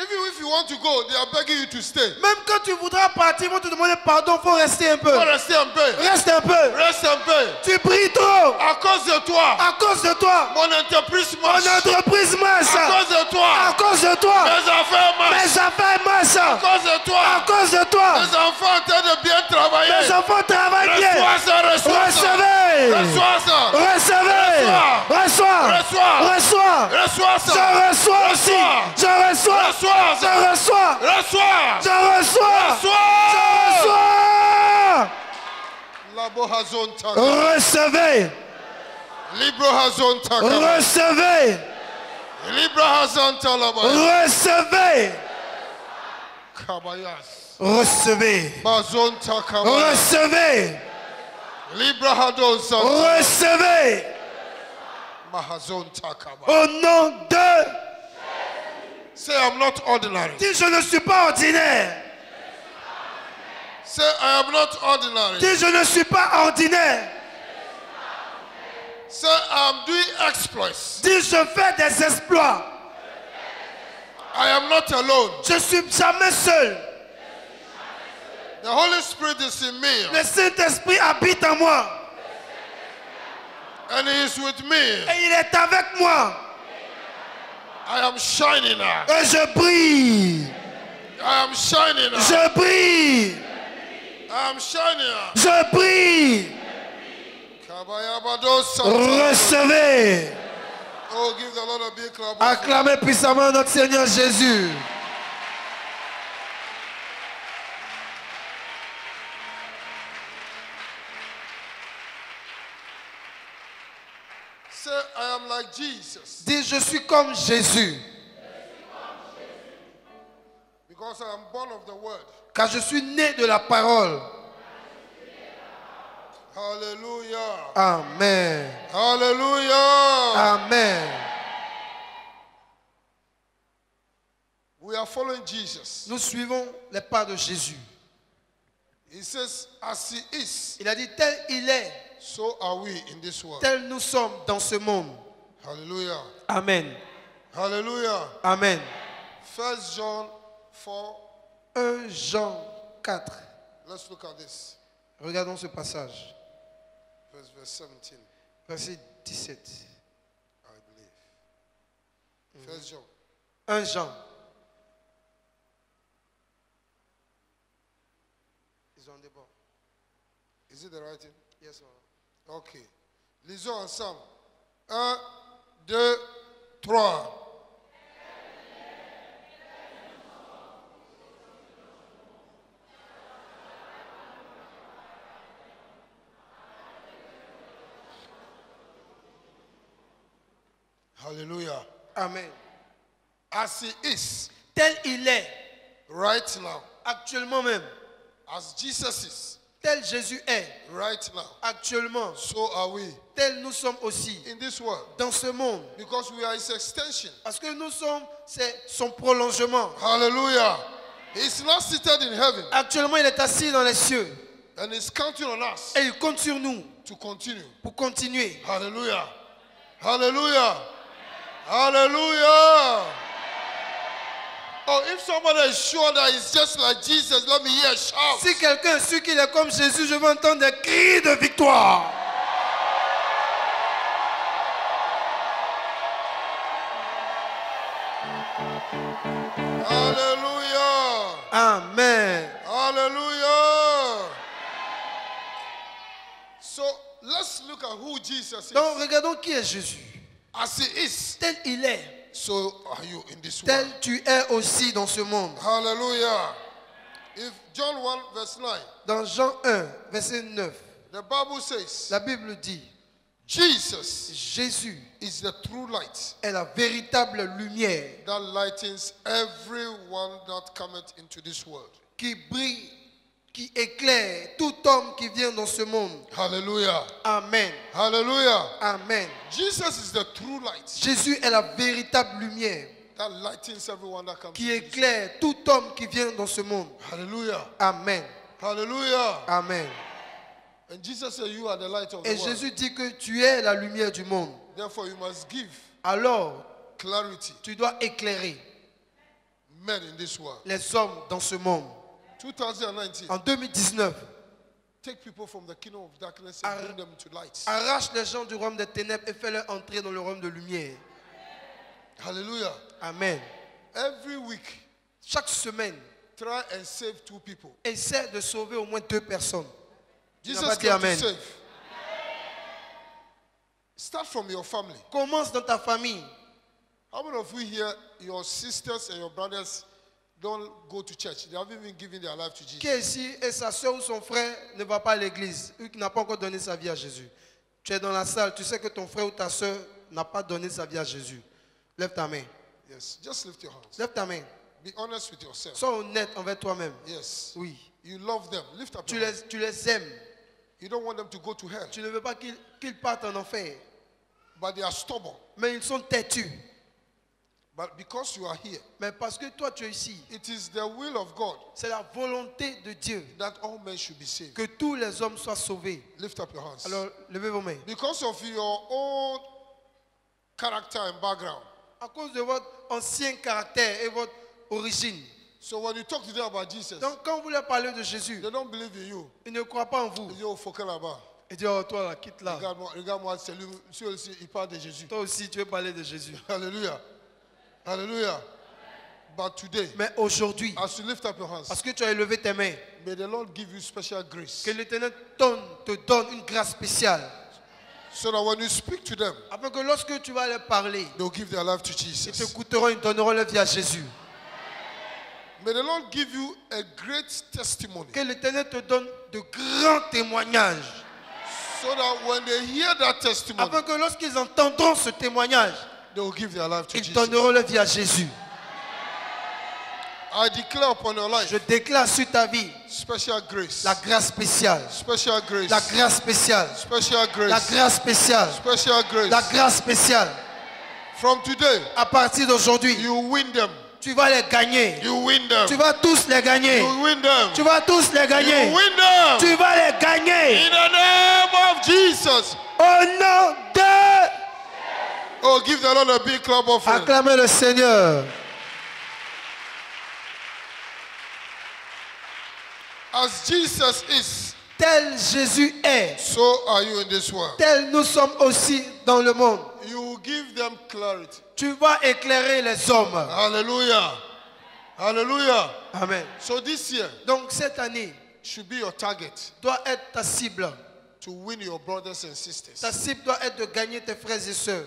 Even if you want to go, they are begging you to stay. Même quand tu voudras partir, ils vont te demander pardon, il faut rester un peu. Faut rester un peu. Reste un peu. Reste un peu. Tu brilles trop. À cause de toi, À cause de toi. mon entreprise Mon marche. entreprise marche. À cause de toi, À cause de toi. mes affaires marchent. Mes affaires marchent. À cause de À toi, cause de toi. mes enfants en train de bien travailler. Mes enfants travaillent bien. Reçois ça, reçois ça. Recevez. Reçois ça. Recevez. Reçois. Reçois. Reçois. Reçois. Reçois Je ça. reçois aussi. Reçois. Je reçois. Reçois Je ça. reçois. Reçois. Je reçois. Reçois. Je reçois. Labo hazon taka. Recevez. Libro hazon taka. Recevez. Libro hazon talaba. Recevez. Kabayas. Recevez. Bazon taka. Recevez. Libro hadon santa. Recevez. Mahazon taka. Au nom de... Say I'm not ordinary. Dis, je ne suis pas ordinaire. Say I am not ordinary. Dis, je ne suis pas ordinaire. Say I'm doing exploits. Dis, je fais des exploits. I am not alone. Je suis jamais seul. The Holy Spirit is in me Le Saint-Esprit habite en moi. and He is with me. Et il est avec moi. I am shining now. Et je brille. I am shining now. Je brille. I am shining now. Je brille. Kabayabado Santa. Recevez. Oh, give the Lord a big clap. Acclamez puissamment notre Seigneur Jésus. Say I am like Jesus Dis, je suis comme Jésus. because I am born of the Word. Car je suis né de la parole. Hallelujah. Amen. Hallelujah. Amen. We are following Jesus. Nous suivons les pas de Jésus. He says, as He is, Il a dit, tel il est, so are we in this world. tel nous sommes dans ce monde. Hallelujah. Amen. Hallelujah. Amen. 1 John 4. 1 Jean 4. Let's look at this. Regardons ce passage. Verse 17, Verset 17. I believe. 1 John. 1 Jean. Ils ont des bords. Is it the writing? Yes, sir. Okay. Lisons ensemble. 1, 2, 3. Hallelujah. Amen. As He is Tel il est, right now, actuellement même. as Jesus is Tel Jésus est, right now, actuellement. so are we Tel nous sommes aussi in this world dans ce monde. because we are His extension. Parce que nous sommes, c'est son prolongement. Hallelujah. He's not seated in heaven Actuellement, il est assis dans les cieux. and He's counting on us Et il compte sur nous to continue. pour continuer. Hallelujah. Hallelujah. Hallelujah. Oh, if somebody is sure that it's just like Jesus, let me hear a shout. Si quelqu'un est sûr qu'il est comme Jésus, je veux entendre des cris de victoire. Hallelujah. Amen. Hallelujah. So let's look at who Jesus is. Donc, regardons qui est Jésus. As He is, Tel il est, so are you in this tel world. tu es aussi dans ce monde. Hallelujah. If John 1 verse 9, Dans Jean 1, verset 9, the Bible says, la Bible dit, Jesus Jésus is the true light est la véritable lumière that lightens everyone that cometh into this world. qui brille, qui éclaire tout homme qui vient dans ce monde. Hallelujah. Amen. Hallelujah. Amen. Jesus is the true light Jésus est la véritable lumière that lightens everyone that comes. qui into this éclaire tout homme qui vient dans ce monde. world. Hallelujah. Amen. Hallelujah. Amen. And Jesus said, you are the light of the Et world. Jésus dit que tu es la lumière du monde. Therefore, you must give Alors, clarity tu dois éclairer men in this world. les hommes dans ce monde. 2019, En 2019, take people from the kingdom of darkness Ar- and bring them to light. arrache les gens du royaume des ténèbres et fais-les entrer dans le royaume de lumière. Hallelujah. Amen. Every week, Chaque semaine, try and save 2 people. essaie de sauver au moins 2 personnes. Jesus pas dit came to amen. save. Start from your family. Commence dans ta famille. How many of you here, your sisters and your brothers don't go to church? They haven't even given their life to Jesus. Qui est ici et sa soeur ou son frère ne va pas à l'église, ou qui n'a pas encore donné sa vie à Jésus? Tu es dans la salle, tu sais que ton frère ou ta soeur n'a pas donné sa vie à Jésus. Lève ta main. Yes, just lift your hands. Lève ta main. Be honest with yourself. Sois honnête envers toi-même. Yes. Oui. You love them. Lift up Tu your hands. les aimes. You don't want them to go to hell, Tu ne veux pas qu'ils partent en enfer. but they are stubborn. Mais ils sont têtus. But because you are here, Mais parce que toi tu es ici, it is the will of God c'est la volonté de Dieu that all men should be saved. que tous les hommes soient sauvés. Lift up your hands. Alors, levez vos mains. Because of your own character and background. À cause de votre ancien caractère et votre origine. So when you talk to them about Jesus, Donc, quand vous leur parlez de Jésus, they don't believe in you. ils ne croient pas en vous. Ils disent, oh, faut qu'elle là-bas. Ils disent, oh, toi là, quitte là. Regarde-moi, c'est lui, celui aussi, il parle de Jésus. Toi aussi, tu veux parler de Jésus. Hallelujah. Hallelujah. But today, Mais aujourd'hui, as you lift up your hands, parce que tu as élevé tes mains, may the Lord give you special grace. que l'Éternel te donne une grâce spéciale. So that when you speak to them, Afin que lorsque tu vas leur parler, they'll give their life to ils te Jesus. écouteront, ils donneront leur vie à Jésus. May the Lord give you a great testimony. Que l'Éternel te donne de grands témoignages. So that when they hear that testimony, Afin que lorsqu'ils entendront ce témoignage, they will give their life to ils Jesus. donneront leur vie à Jésus. I declare upon your life Je déclare sur ta vie special grace. la grâce spéciale. Special grace. La grâce spéciale. Special La grace. grâce spéciale. Special grace. La grâce spéciale. From today, À partir d'aujourd'hui, you win them. tu vas les gagner. You win them. Tu vas tous les gagner. You win them. Tu vas tous les You gagner. win them. Tu vas les gagner. In the name of Jesus. Au nom de... Oh, give the Lord a big clap offering. Acclamez le Seigneur. As Jesus is, Tel Jésus est, so are you in this world. tel nous sommes aussi dans le monde. You will give them clarity. Tu vas éclairer les hommes. Hallelujah. Hallelujah. Amen. So this year Donc cette année should be your target doit être ta cible. to win your brothers and sisters Ta cible doit être de gagner tes frères et sœurs.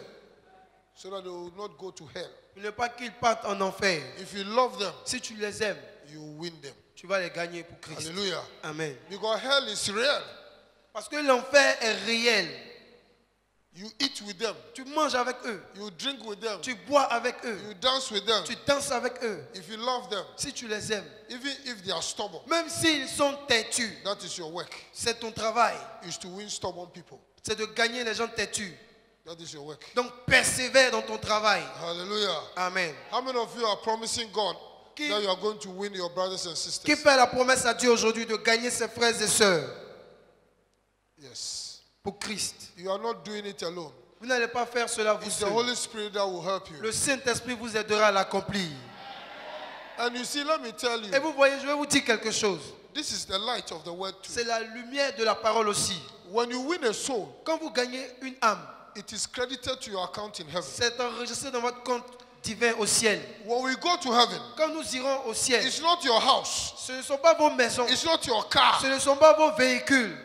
so that they will not go to hell. Ne pas qu'ils partent en enfer. If you love them, Si tu les aimes, you win them. tu vas les gagner pour Christ. Hallelujah. Amen. Because hell is real. Parce que l'enfer est réel. You eat with them. Tu manges avec eux. You drink with them. Tu bois avec eux. You dance with them. Tu danses avec eux. If you love them, Si tu les aimes, even if they are stubborn, même s'ils sont têtus, that is your work. c'est ton travail. Is to win stubborn people. C'est de gagner les gens têtus. That is your work. Donc persévère dans ton travail. Hallelujah. Amen. How many of you are promising God Qui- that you are going to win your brothers and Qui sisters? fait la promesse à Dieu aujourd'hui de gagner ses frères et sœurs Yes. pour Christ? You are not doing it alone. Vous n'allez pas faire cela vous It's the seul. Holy Spirit that will help you. Le Saint-Esprit vous aidera à l'accomplir. And you see, let me tell Et you, vous voyez, je vais vous dire quelque chose. this is the light of the word too. C'est la lumière de la parole aussi. When you win a soul, Quand vous gagnez une âme, it is credited to your account in heaven. c'est enregistré dans votre compte divin au ciel. When we go to heaven, Quand nous irons au ciel, it's not your house, ce ne sont pas vos maisons, it's not your car, ce ne sont pas vos véhicules.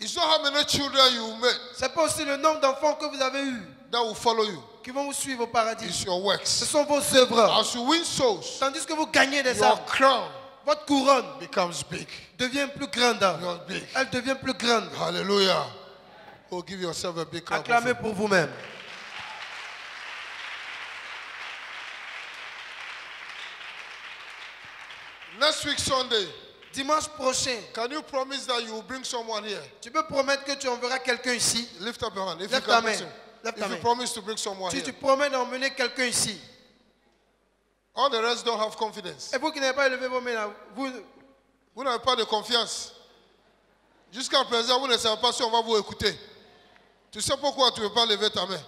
it's not how many children you met Ce n'est pas aussi le nombre d'enfants que vous avez eus that will follow you. qui vont vous suivre au paradis. It's your Ce works. sont vos œuvres. As you win souls, Tandis que vous gagnez des âmes, your crown votre couronne becomes big. devient plus grande. You're big. Elle devient plus grande. Hallelujah. Oh, give yourself a big clap. Acclamez pour vous-même. Next week Sunday, Dimanche prochain, can you promise that you will bring someone here? tu peux promettre que tu enverras quelqu'un ici. Lift up your hand. If Lève you ta can main. listen. Lève ta If you main. promise to bring someone Si here. tu promets d'emmener quelqu'un ici, All the rest don't have confidence. Et vous qui n'avez pas élevé vos mains là, Vous n'avez pas de confiance. Jusqu'à présent, vous ne savez pas si on va vous écouter. Tu sais pourquoi tu ne veux pas lever ta main?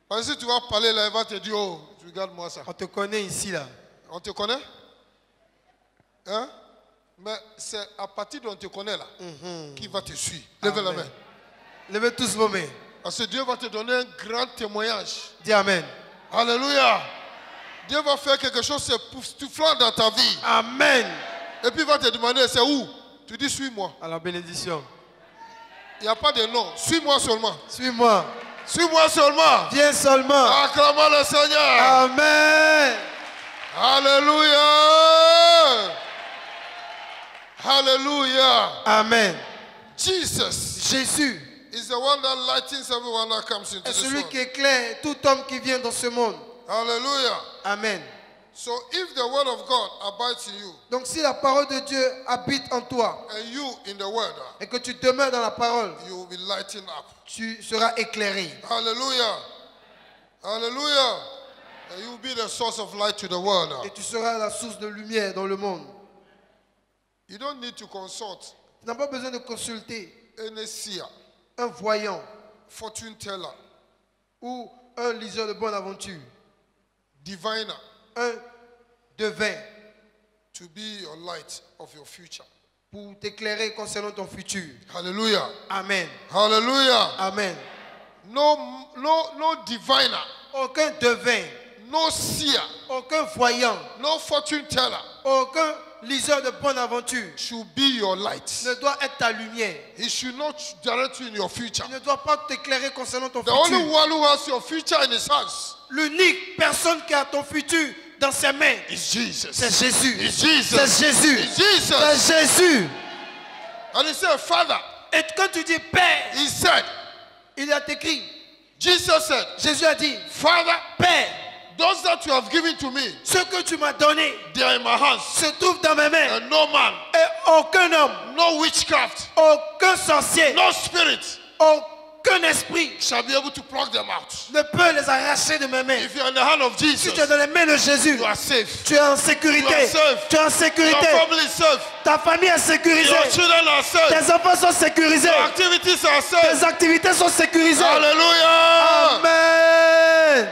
Parce que si tu vas parler là, il va te dire, oh, regarde-moi ça. on te connaît ici là. On te connaît? Hein? Mais c'est à partir d'on te connaît là, qui va te suivre. Levez la main. Levez tous vos mains. Parce que Dieu va te donner un grand témoignage. Dis Amen. Alléluia. Dieu va faire quelque chose de époustouflant dans ta vie. Amen. Et puis il va te demander, c'est où? Tu dis, suis-moi. À la bénédiction. Il n'y a pas de nom. Suis-moi seulement. Suis-moi. Suis-moi seulement. Viens seulement. Acclamons le Seigneur. Amen. Alléluia. Alléluia. Amen. Jesus Jésus is the one that lightens everyone that comes into est this celui world. qui éclaire tout homme qui vient dans ce monde. Hallelujah. Amen. So if the word of God abides in you Donc si la parole de Dieu habite en toi and you in the word, et que tu demeures dans la parole, you will be lighting up. tu seras éclairé. Hallelujah. Hallelujah. And you will be the source of light to the world. Et tu seras la source de lumière dans le monde. You don't need to consult Tu n'as pas besoin de consulter any seer, un voyant fortune teller, ou un liseur de bonne aventure, diviner un devin to be your light of your future. pour t'éclairer concernant ton futur. Hallelujah. Amen. Hallelujah. Amen. No diviner, Aucun devin, no seer, aucun voyant, no fortune teller aucun liseur de bonne aventure should be your light. ne doit être ta lumière. He should not direct you in your future. Il ne doit pas t'éclairer concernant ton The only futur. one who has your future in his hands L'unique personne qui a ton futur dans ses mains, is Jesus. c'est Jésus. It's Jesus. C'est Jésus. It's Jesus. C'est Jésus. And he said, Father, Et quand tu dis Père, he said, il a écrit. Jesus said, Jésus a dit, Father, Père, those that you have given to me, ce que tu m'as donné they are in my hands. se trouve dans mes mains. And no man, Et aucun homme, no witchcraft, aucun sorcier, no spirit aucun esprit shall be able to pluck them out. ne peut les arracher de mes mains. If you're in the hand of Si Jesus, tu es dans les mains de Jésus, you are safe. tu es en You sécurité. are safe. Tu es en Your sécurité. family is safe. Ta famille est sécurisée. Your children are safe. Tes enfants sont sécurisés. Your activities are safe. Tes activités sont sécurisées. Hallelujah. Amen.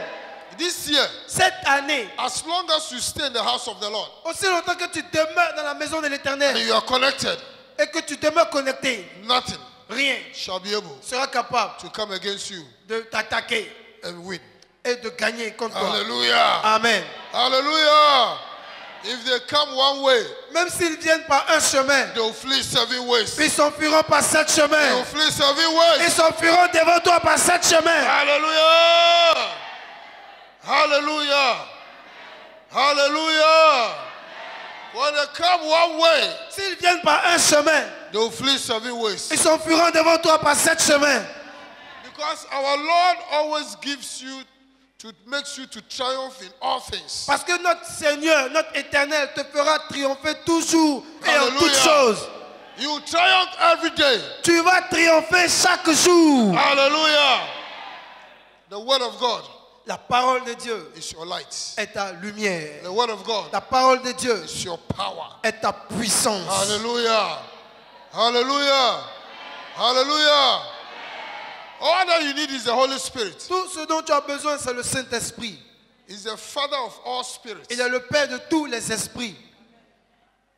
This year, Cette année, as long as you stay in the house of the Lord aussi longtemps que tu demeures dans la maison de and l'Éternel you are connected, et que tu demeures connecté, nothing rien shall be able sera capable to come against you de t'attaquer and win. et de gagner contre toi. Hallelujah. Amen. Hallelujah. If they come one way, Même s'ils viennent par un chemin, they will flee 7 ways. ils s'enfuiront par 7 They will chemins. flee 7 Ils ways. s'enfuiront devant toi par 7 chemins. Hallelujah. Hallelujah. Hallelujah. When they come one way, S'ils viennent par un chemin, they will flee 7 ways. ils s'enfuiront devant toi par 7 chemins. Because our Lord always gives you to makes you to triumph in all things. Parce que notre Seigneur, notre Éternel te fera triompher toujours et en Hallelujah. toutes choses. You triumph every day. Tu vas triompher chaque jour. Hallelujah. The word of God La parole de Dieu is your light. est ta lumière. The word of God La parole de Dieu is your power. est ta puissance. Hallelujah. Hallelujah. Hallelujah. All that you need is the Holy Spirit. Tout ce dont tu as besoin, c'est le Saint-Esprit. He's the Father of all spirits. Il est le Père de tous les esprits.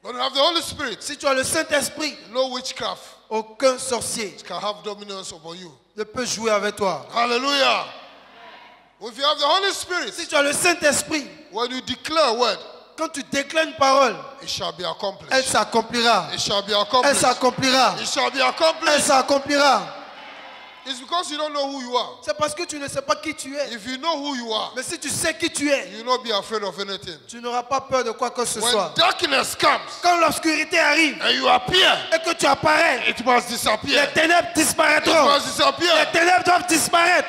When you have the Holy Spirit, Si tu as le Saint-Esprit, no witchcraft aucun sorcier can have dominance over you. ne peut jouer avec toi. Hallelujah. If you have the Holy Spirit, Si tu as le Saint-Esprit, when you declare a word, quand tu déclares une parole, it shall be elle accomplished. s'accomplira. It shall be Elle accomplished. s'accomplira. It shall be Elle accomplished. s'accomplira. It's because you don't know who you are. C'est parce que tu ne sais pas qui tu es. If you know who you are, Mais si tu sais qui tu es, you will not be afraid of anything. tu n'auras pas peur de quoi que ce When soit. darkness comes Quand l'obscurité arrive and you appear, et que tu apparais, it must disappear. les ténèbres It disparaîtront. must disappear. Les ténèbres doivent disparaître.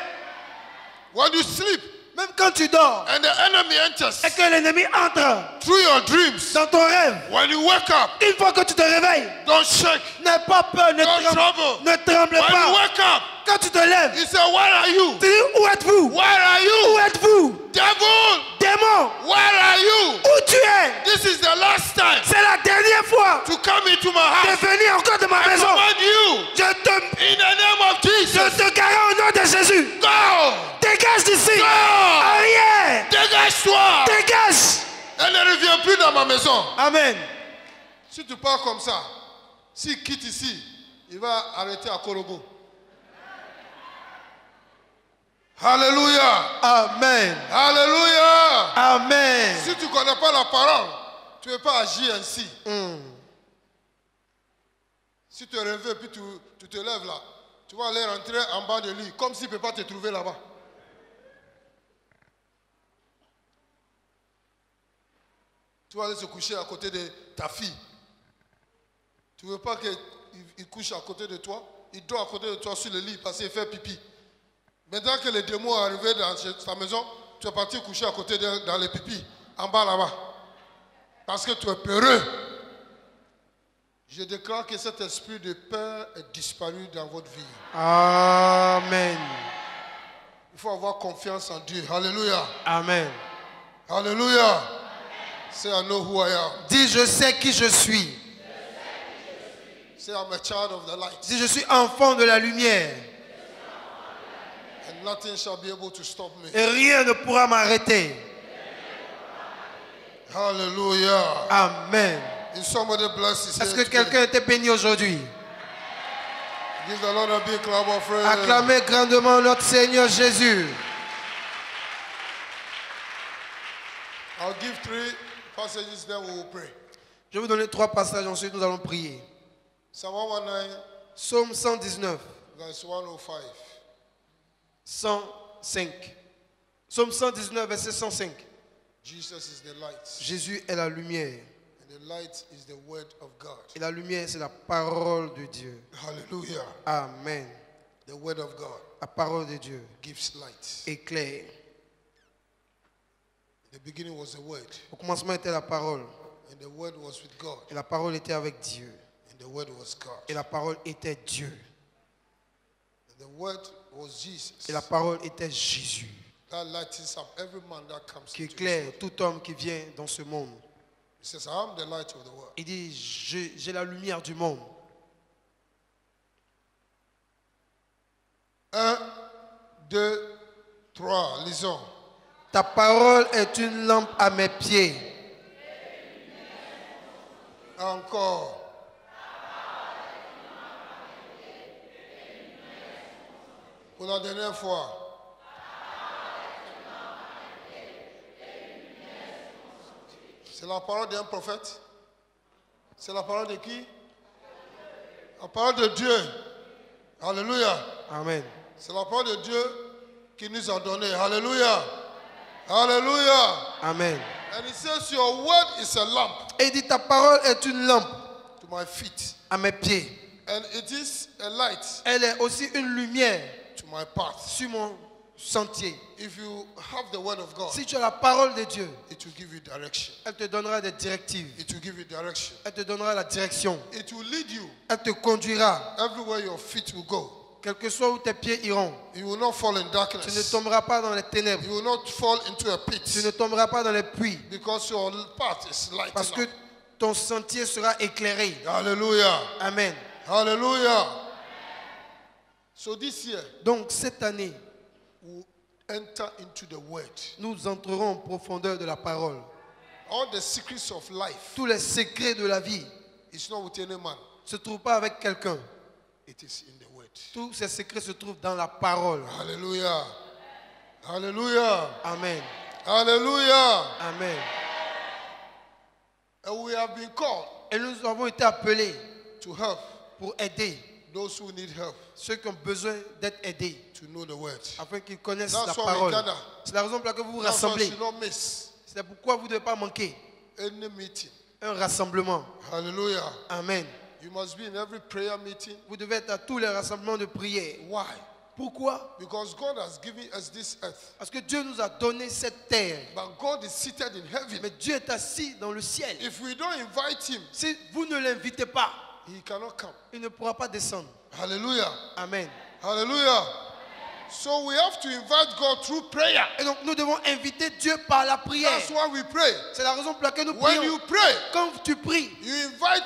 When you sleep Même quand tu dors and the enemy enters et que l'ennemi entre through your dreams, dans ton rêve, when you wake up, une fois que tu te réveilles, don't shake. n'aie pas peur, ne Don't tremble, trouble. ne tremble When you pas. wake up, Quand tu te lèves, you say, where are you? tu dis, où êtes-vous? Where are Où you? êtes-vous? Devil, Démon, where are you? is the last time C'est la dernière fois to come into my de house. venir encore de ma I maison. command you Je in the name of Jesus. te carre au nom de Jésus. Go! Dégage d'ici. Go! Arrière. Dégage-toi! Dégage. Elle ne revient plus dans ma maison. Amen. Si tu pars comme ça, s'il quitte ici, il va arrêter à Korogo. Alléluia. Amen. Alléluia. Amen. Si tu ne connais pas la parole, tu ne peux pas agir ainsi. Si tu es rêvé et puis tu te lèves là, tu vas aller rentrer en bas de lui, comme s'il ne peut pas te trouver là-bas. Tu vas aller se coucher à côté de ta fille. Tu ne veux pas qu'il couche à côté de toi. Il dort à côté de toi sur le lit parce qu'il fait pipi. Maintenant que les démons sont arrivés dans ta maison, tu es parti coucher à côté dans les pipis, en bas là-bas. Parce que tu es peureux. Je déclare que cet esprit de peur est disparu dans votre vie. Amen. Il faut avoir confiance en Dieu. Alléluia. Amen. Alléluia. Say, I know who I am. Dis, je sais qui je suis. Say, I'm a child of the light. Dis, je suis enfant de la lumière. And nothing shall be able to stop me. Et rien ne pourra m'arrêter. Hallelujah. Amen. Is somebody blessed his Est-ce que head today? quelqu'un était béni aujourd'hui? Give the Lord a big clap of praise. Acclamez grandement notre Seigneur Jésus. I'll give 3 passages, then we will pray. Je vais vous donner 3 passages, ensuite nous allons prier. Psalm 119, Psaume 119, verse 105. 105. Psaume 119, verset 105. Jesus is the light, Jésus est la lumière. and the light is the word of God. Et la lumière, c'est la parole de Dieu. Hallelujah. Amen. The word of God La parole de Dieu gives light. éclaire. In the beginning was the word, Au commencement était la parole. and the word was with God, Et la parole était avec Dieu. and the word was God. Et la parole était Dieu. And the word was Jesus. Et la parole était Jésus. That lightens up every man that comes Qui into this éclaire world. tout homme qui vient dans ce monde. He says, I am the light of the world. Il dit, j'ai la lumière du monde. 1, 2, 3, lisons. Ta parole est une lampe à mes pieds. Encore. Pour la dernière fois. C'est la parole d'un prophète. C'est la parole de qui? La parole de Dieu. Alléluia. Amen. C'est la parole de Dieu qui nous a donné. Alléluia. Alléluia. Amen. And he says, your word is a lamp Et il dit, ta parole est une lampe to my feet. à mes pieds. And it is a light Elle est aussi une lumière to my path. sur mon sentier. If you have the word of God, Si tu as la parole de Dieu, it will give you direction. elle te donnera des directives. It will give you direction. Elle te donnera la direction. It will lead you Elle te conduira. everywhere your feet will go. Quel que soit où tes pieds iront. You will not fall in Tu ne darkness. tomberas pas dans les ténèbres. You will not fall into a Tu pit ne tomberas pas dans les puits. because your path is light. Parce que ton sentier sera éclairé. Hallelujah. Amen. Hallelujah. So this year, Donc cette année, we'll enter into the word. nous entrerons en profondeur de la parole. All the secrets of life Tous les secrets de la vie is not with any man. ne se trouvent pas avec quelqu'un. It is in the word. Tous ces secrets se trouvent dans la parole. Hallelujah. Hallelujah. Amen. Hallelujah. Amen. And we have been called Et nous avons été appelés to help pour aider those who need help ceux qui ont besoin d'être aidés, to know the word. afin qu'ils connaissent That's la why we parole. gather. C'est la raison pour laquelle vous vous That's why you rassemblez. should not miss C'est pourquoi vous ne devez pas manquer any meeting. un rassemblement. Hallelujah. Amen. You must be in every prayer meeting. Vous devez être à tous les rassemblements de prière. Why? Pourquoi? Because God has given us this earth. Parce que Dieu nous a donné cette terre. But God is seated in heaven. Mais Dieu est assis dans le ciel. If we don't invite him, Si vous ne l'invitez pas, he cannot come. il ne pourra pas descendre. Hallelujah. Amen. Hallelujah. So we have to invite God through prayer. Et donc nous devons inviter Dieu par la prière. That's why we pray. C'est la raison pour laquelle nous When prions. you pray, Quand tu pries, you invite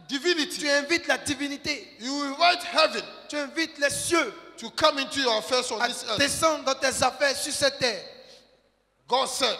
divinity. tu invites la divinité. You invite heaven Tu invites les cieux to come into your affairs on à this earth. descendre dans tes affaires sur cette terre. God said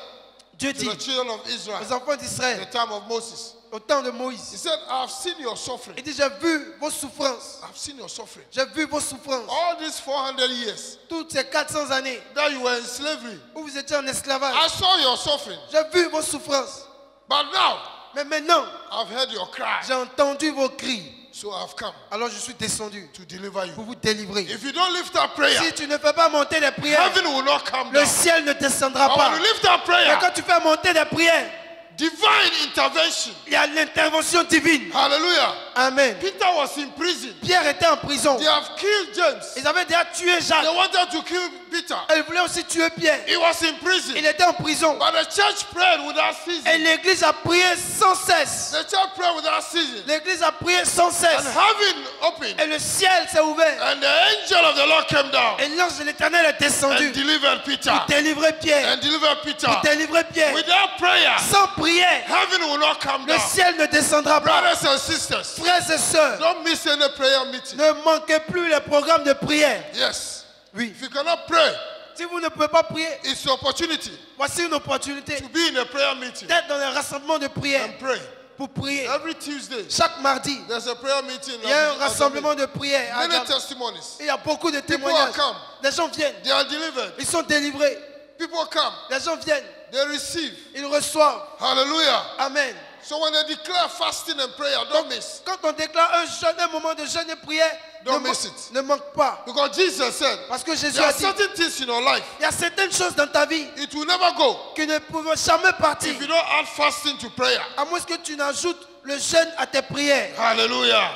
Dieu to dit the children of Israel aux enfants in the d'Israël, time of Moses, au temps de He Moïse, said, I have seen your suffering. il dit, j'ai vu vos souffrances. I've seen your suffering. J'ai vu vos souffrances. All these 400 years Toutes ces 400 années that you were in slavery, où vous étiez en esclavage. I saw your suffering. J'ai vu vos souffrances. But now, Mais maintenant, I've heard your cry. j'ai entendu vos cris. So I've come Alors je suis descendu to deliver pour you. vous délivrer. If you don't lift up prayer, Si tu ne fais pas monter des prières, heaven will not come le down. ciel ne descendra But pas. when you lift up Mais prayer, quand tu fais monter des prières, divine intervention. il y a l'intervention divine. Hallelujah. Amen. Peter was in prison. Pierre était en prison. They have killed James. Ils avaient déjà tué Jacques. They wanted to kill Peter. Et ils voulaient aussi tuer Pierre. He was in prison. Il était en prison. But the church prayed without Et ceasing. l'église a prié sans cesse. The church prayed without ceasing. L'église a prié sans And cesse. heaven opened. Et le ciel s'est ouvert. And the angel of the Lord came down Et l'ange de l'éternel est descendu and delivered Peter. pour délivrer Pierre. And delivered Peter. Pour délivrer Pierre. Without prayer, Sans prière, heaven will not come le down. ciel ne descendra pas. Brothers and sisters, Frères et sœurs, don't miss any prayer meeting. ne manquez plus les programmes de prière. Yes. Oui. If you cannot pray, Si vous ne pouvez pas prier, it's your opportunity voici une opportunité to be in a prayer meeting d'être dans les rassemblements de prière and pray. pour prier. Every Tuesday, Chaque mardi, there's a prayer meeting. il y a un rassemblement de prière. à Many Gam- testimonies. Il y a beaucoup de People témoignages. are come. Les gens viennent, They are delivered. ils sont délivrés. People come. Les gens viennent, They receive. ils reçoivent. Hallelujah. Amen. So when they declare fasting and prayer, don't miss. Quand on déclare un jeûne, un moment de jeûne et prière, Don't miss it. ne manque pas. Because Jesus said, Parce que Jésus there a are dit, certain things in your life, il y a certaines choses dans ta vie it will never go qui ne peuvent jamais partir. if you don't add fasting to prayer. À moins que tu n'ajoutes le jeûne à tes prières. Hallelujah.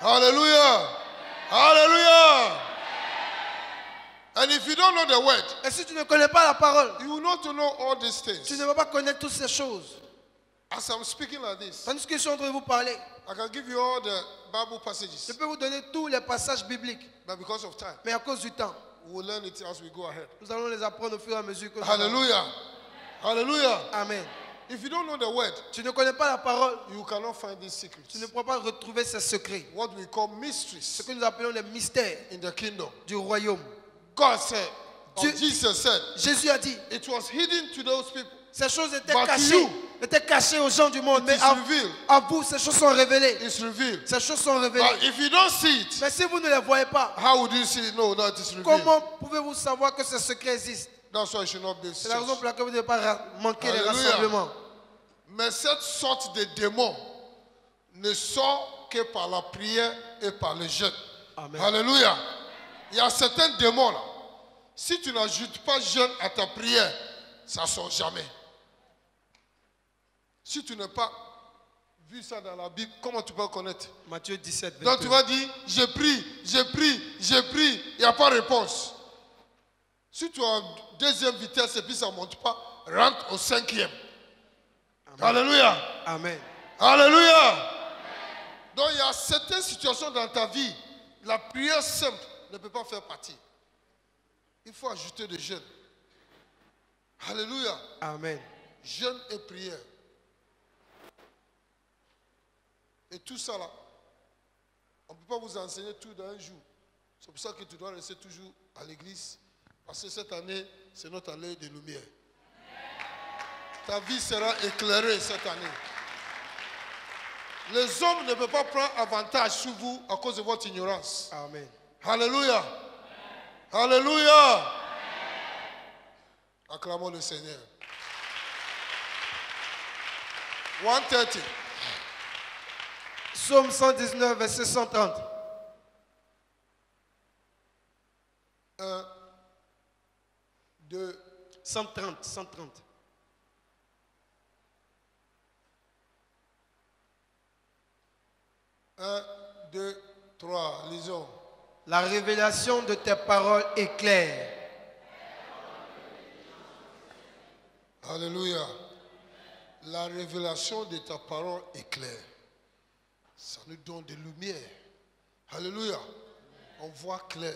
Hallelujah. Hallelujah. And if you don't know the word, Et si tu ne connais pas la parole, you will not know all these tu things. ne vas pas connaître toutes ces choses. As I'm speaking like this, Tandis que je suis en train de vous parler, I can give you all the Bible je passages, peux vous donner tous les passages bibliques. but because of time, Mais à cause du temps, we will learn it as we go ahead. nous allons les apprendre au fur et à mesure que nous Hallelujah. Hallelujah. Amen. If you don't know the word, Tu ne connais pas la parole, you cannot find these tu secrets. ne pourras pas retrouver ces secrets. What we call Ce mysteries que nous appelons les mystères in the kingdom. du royaume. God said, or Dieu- Jesus said, Jésus a dit, it was hidden to those people. ces choses étaient But cachées, you, étaient cachées aux gens du monde. it Mais is revealed. à vous, ces choses sont révélées. It's revealed. Ces choses sont révélées. But if you don't see it, Mais si vous ne les voyez pas, how would you see it? No, no, it is revealed. comment pouvez-vous savoir que ces secrets existent? That's why you should not be C'est la raison church. pour laquelle vous ne devez pas manquer les Alléluia. rassemblements. Mais cette sorte de démon ne sort que par la prière et par le jeûne. Amen. Alléluia. Il y a certains démons là. Si tu n'ajoutes pas jeûne à ta prière, ça ne sort jamais. Si tu n'as pas vu ça dans la Bible, comment tu peux connaître? Matthieu 17, Donc tu 22. vas dire, je prie, je prie, je prie, il n'y a pas de réponse. Si tu as en deuxième vitesse et puis ça ne monte pas, rentre au cinquième. Alléluia. Amen. Alléluia. Donc il y a certaines situations dans ta vie, la prière simple ne peut pas faire partie. Il faut ajouter des jeûnes. Alléluia. Amen. Jeûne et prière. Et tout ça là, on ne peut pas vous enseigner tout dans un jour. C'est pour ça que tu dois rester toujours à l'église. Parce que cette année, c'est notre année de lumière. Ta vie sera éclairée cette année. Les hommes ne peuvent pas prendre avantage sur vous à cause de votre ignorance. Amen. Alléluia. Alléluia. Acclamons le Seigneur. 130. Psaume 119, verset 130. 1, 2, 130, 130. un, 2, 3. Lisons. La révélation de tes paroles est claire. Alléluia. La révélation de ta parole est claire. Ça nous donne des lumières. Alléluia. On voit clair.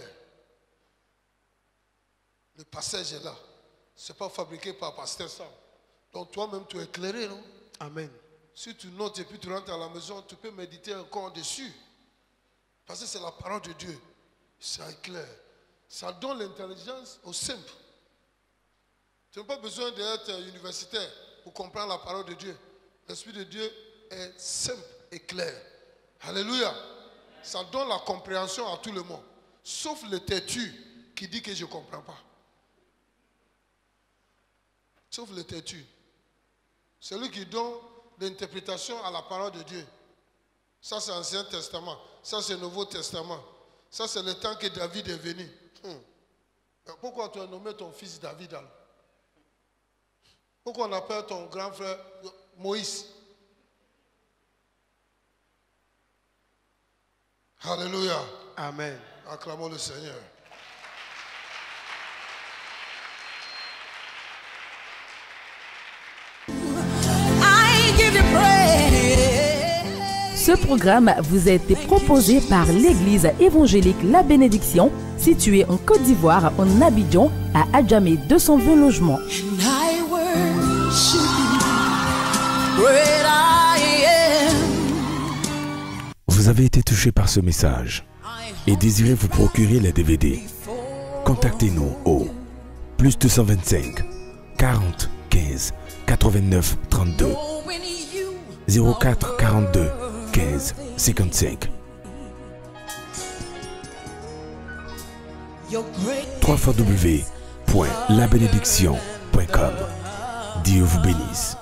Le passage est là. Ce n'est pas fabriqué par Pasteur Sam. Donc toi-même, tu es éclairé, non? Amen. Si tu notes et puis tu rentres à la maison, tu peux méditer encore dessus. Parce que c'est la parole de Dieu. Ça éclaire. Ça donne l'intelligence au simple. Tu n'as pas besoin d'être universitaire pour comprendre la parole de Dieu. L'Esprit de Dieu est simple et clair. Alléluia. Ça donne la compréhension à tout le monde. Sauf le têtu qui dit que je ne comprends pas. Sauf le têtu. Celui qui donne l'interprétation à la parole de Dieu. Ça, c'est l'Ancien Testament. Ça, c'est le Nouveau Testament. Ça, c'est le temps que David est venu. Pourquoi tu as nommé ton fils David alors? Pourquoi on appelle ton grand frère Moïse? Alléluia. Amen. Acclamons le Seigneur. Ce programme vous a été proposé par l'Église évangélique La Bénédiction, située en Côte d'Ivoire, en Abidjan, à Adjamé 220 logements. Vous avez été touché par ce message et désirez vous procurer les DVD. Contactez-nous au +225 40 15 89 32 04 42 15 55. www.labénédiction.com. Dieu vous bénisse.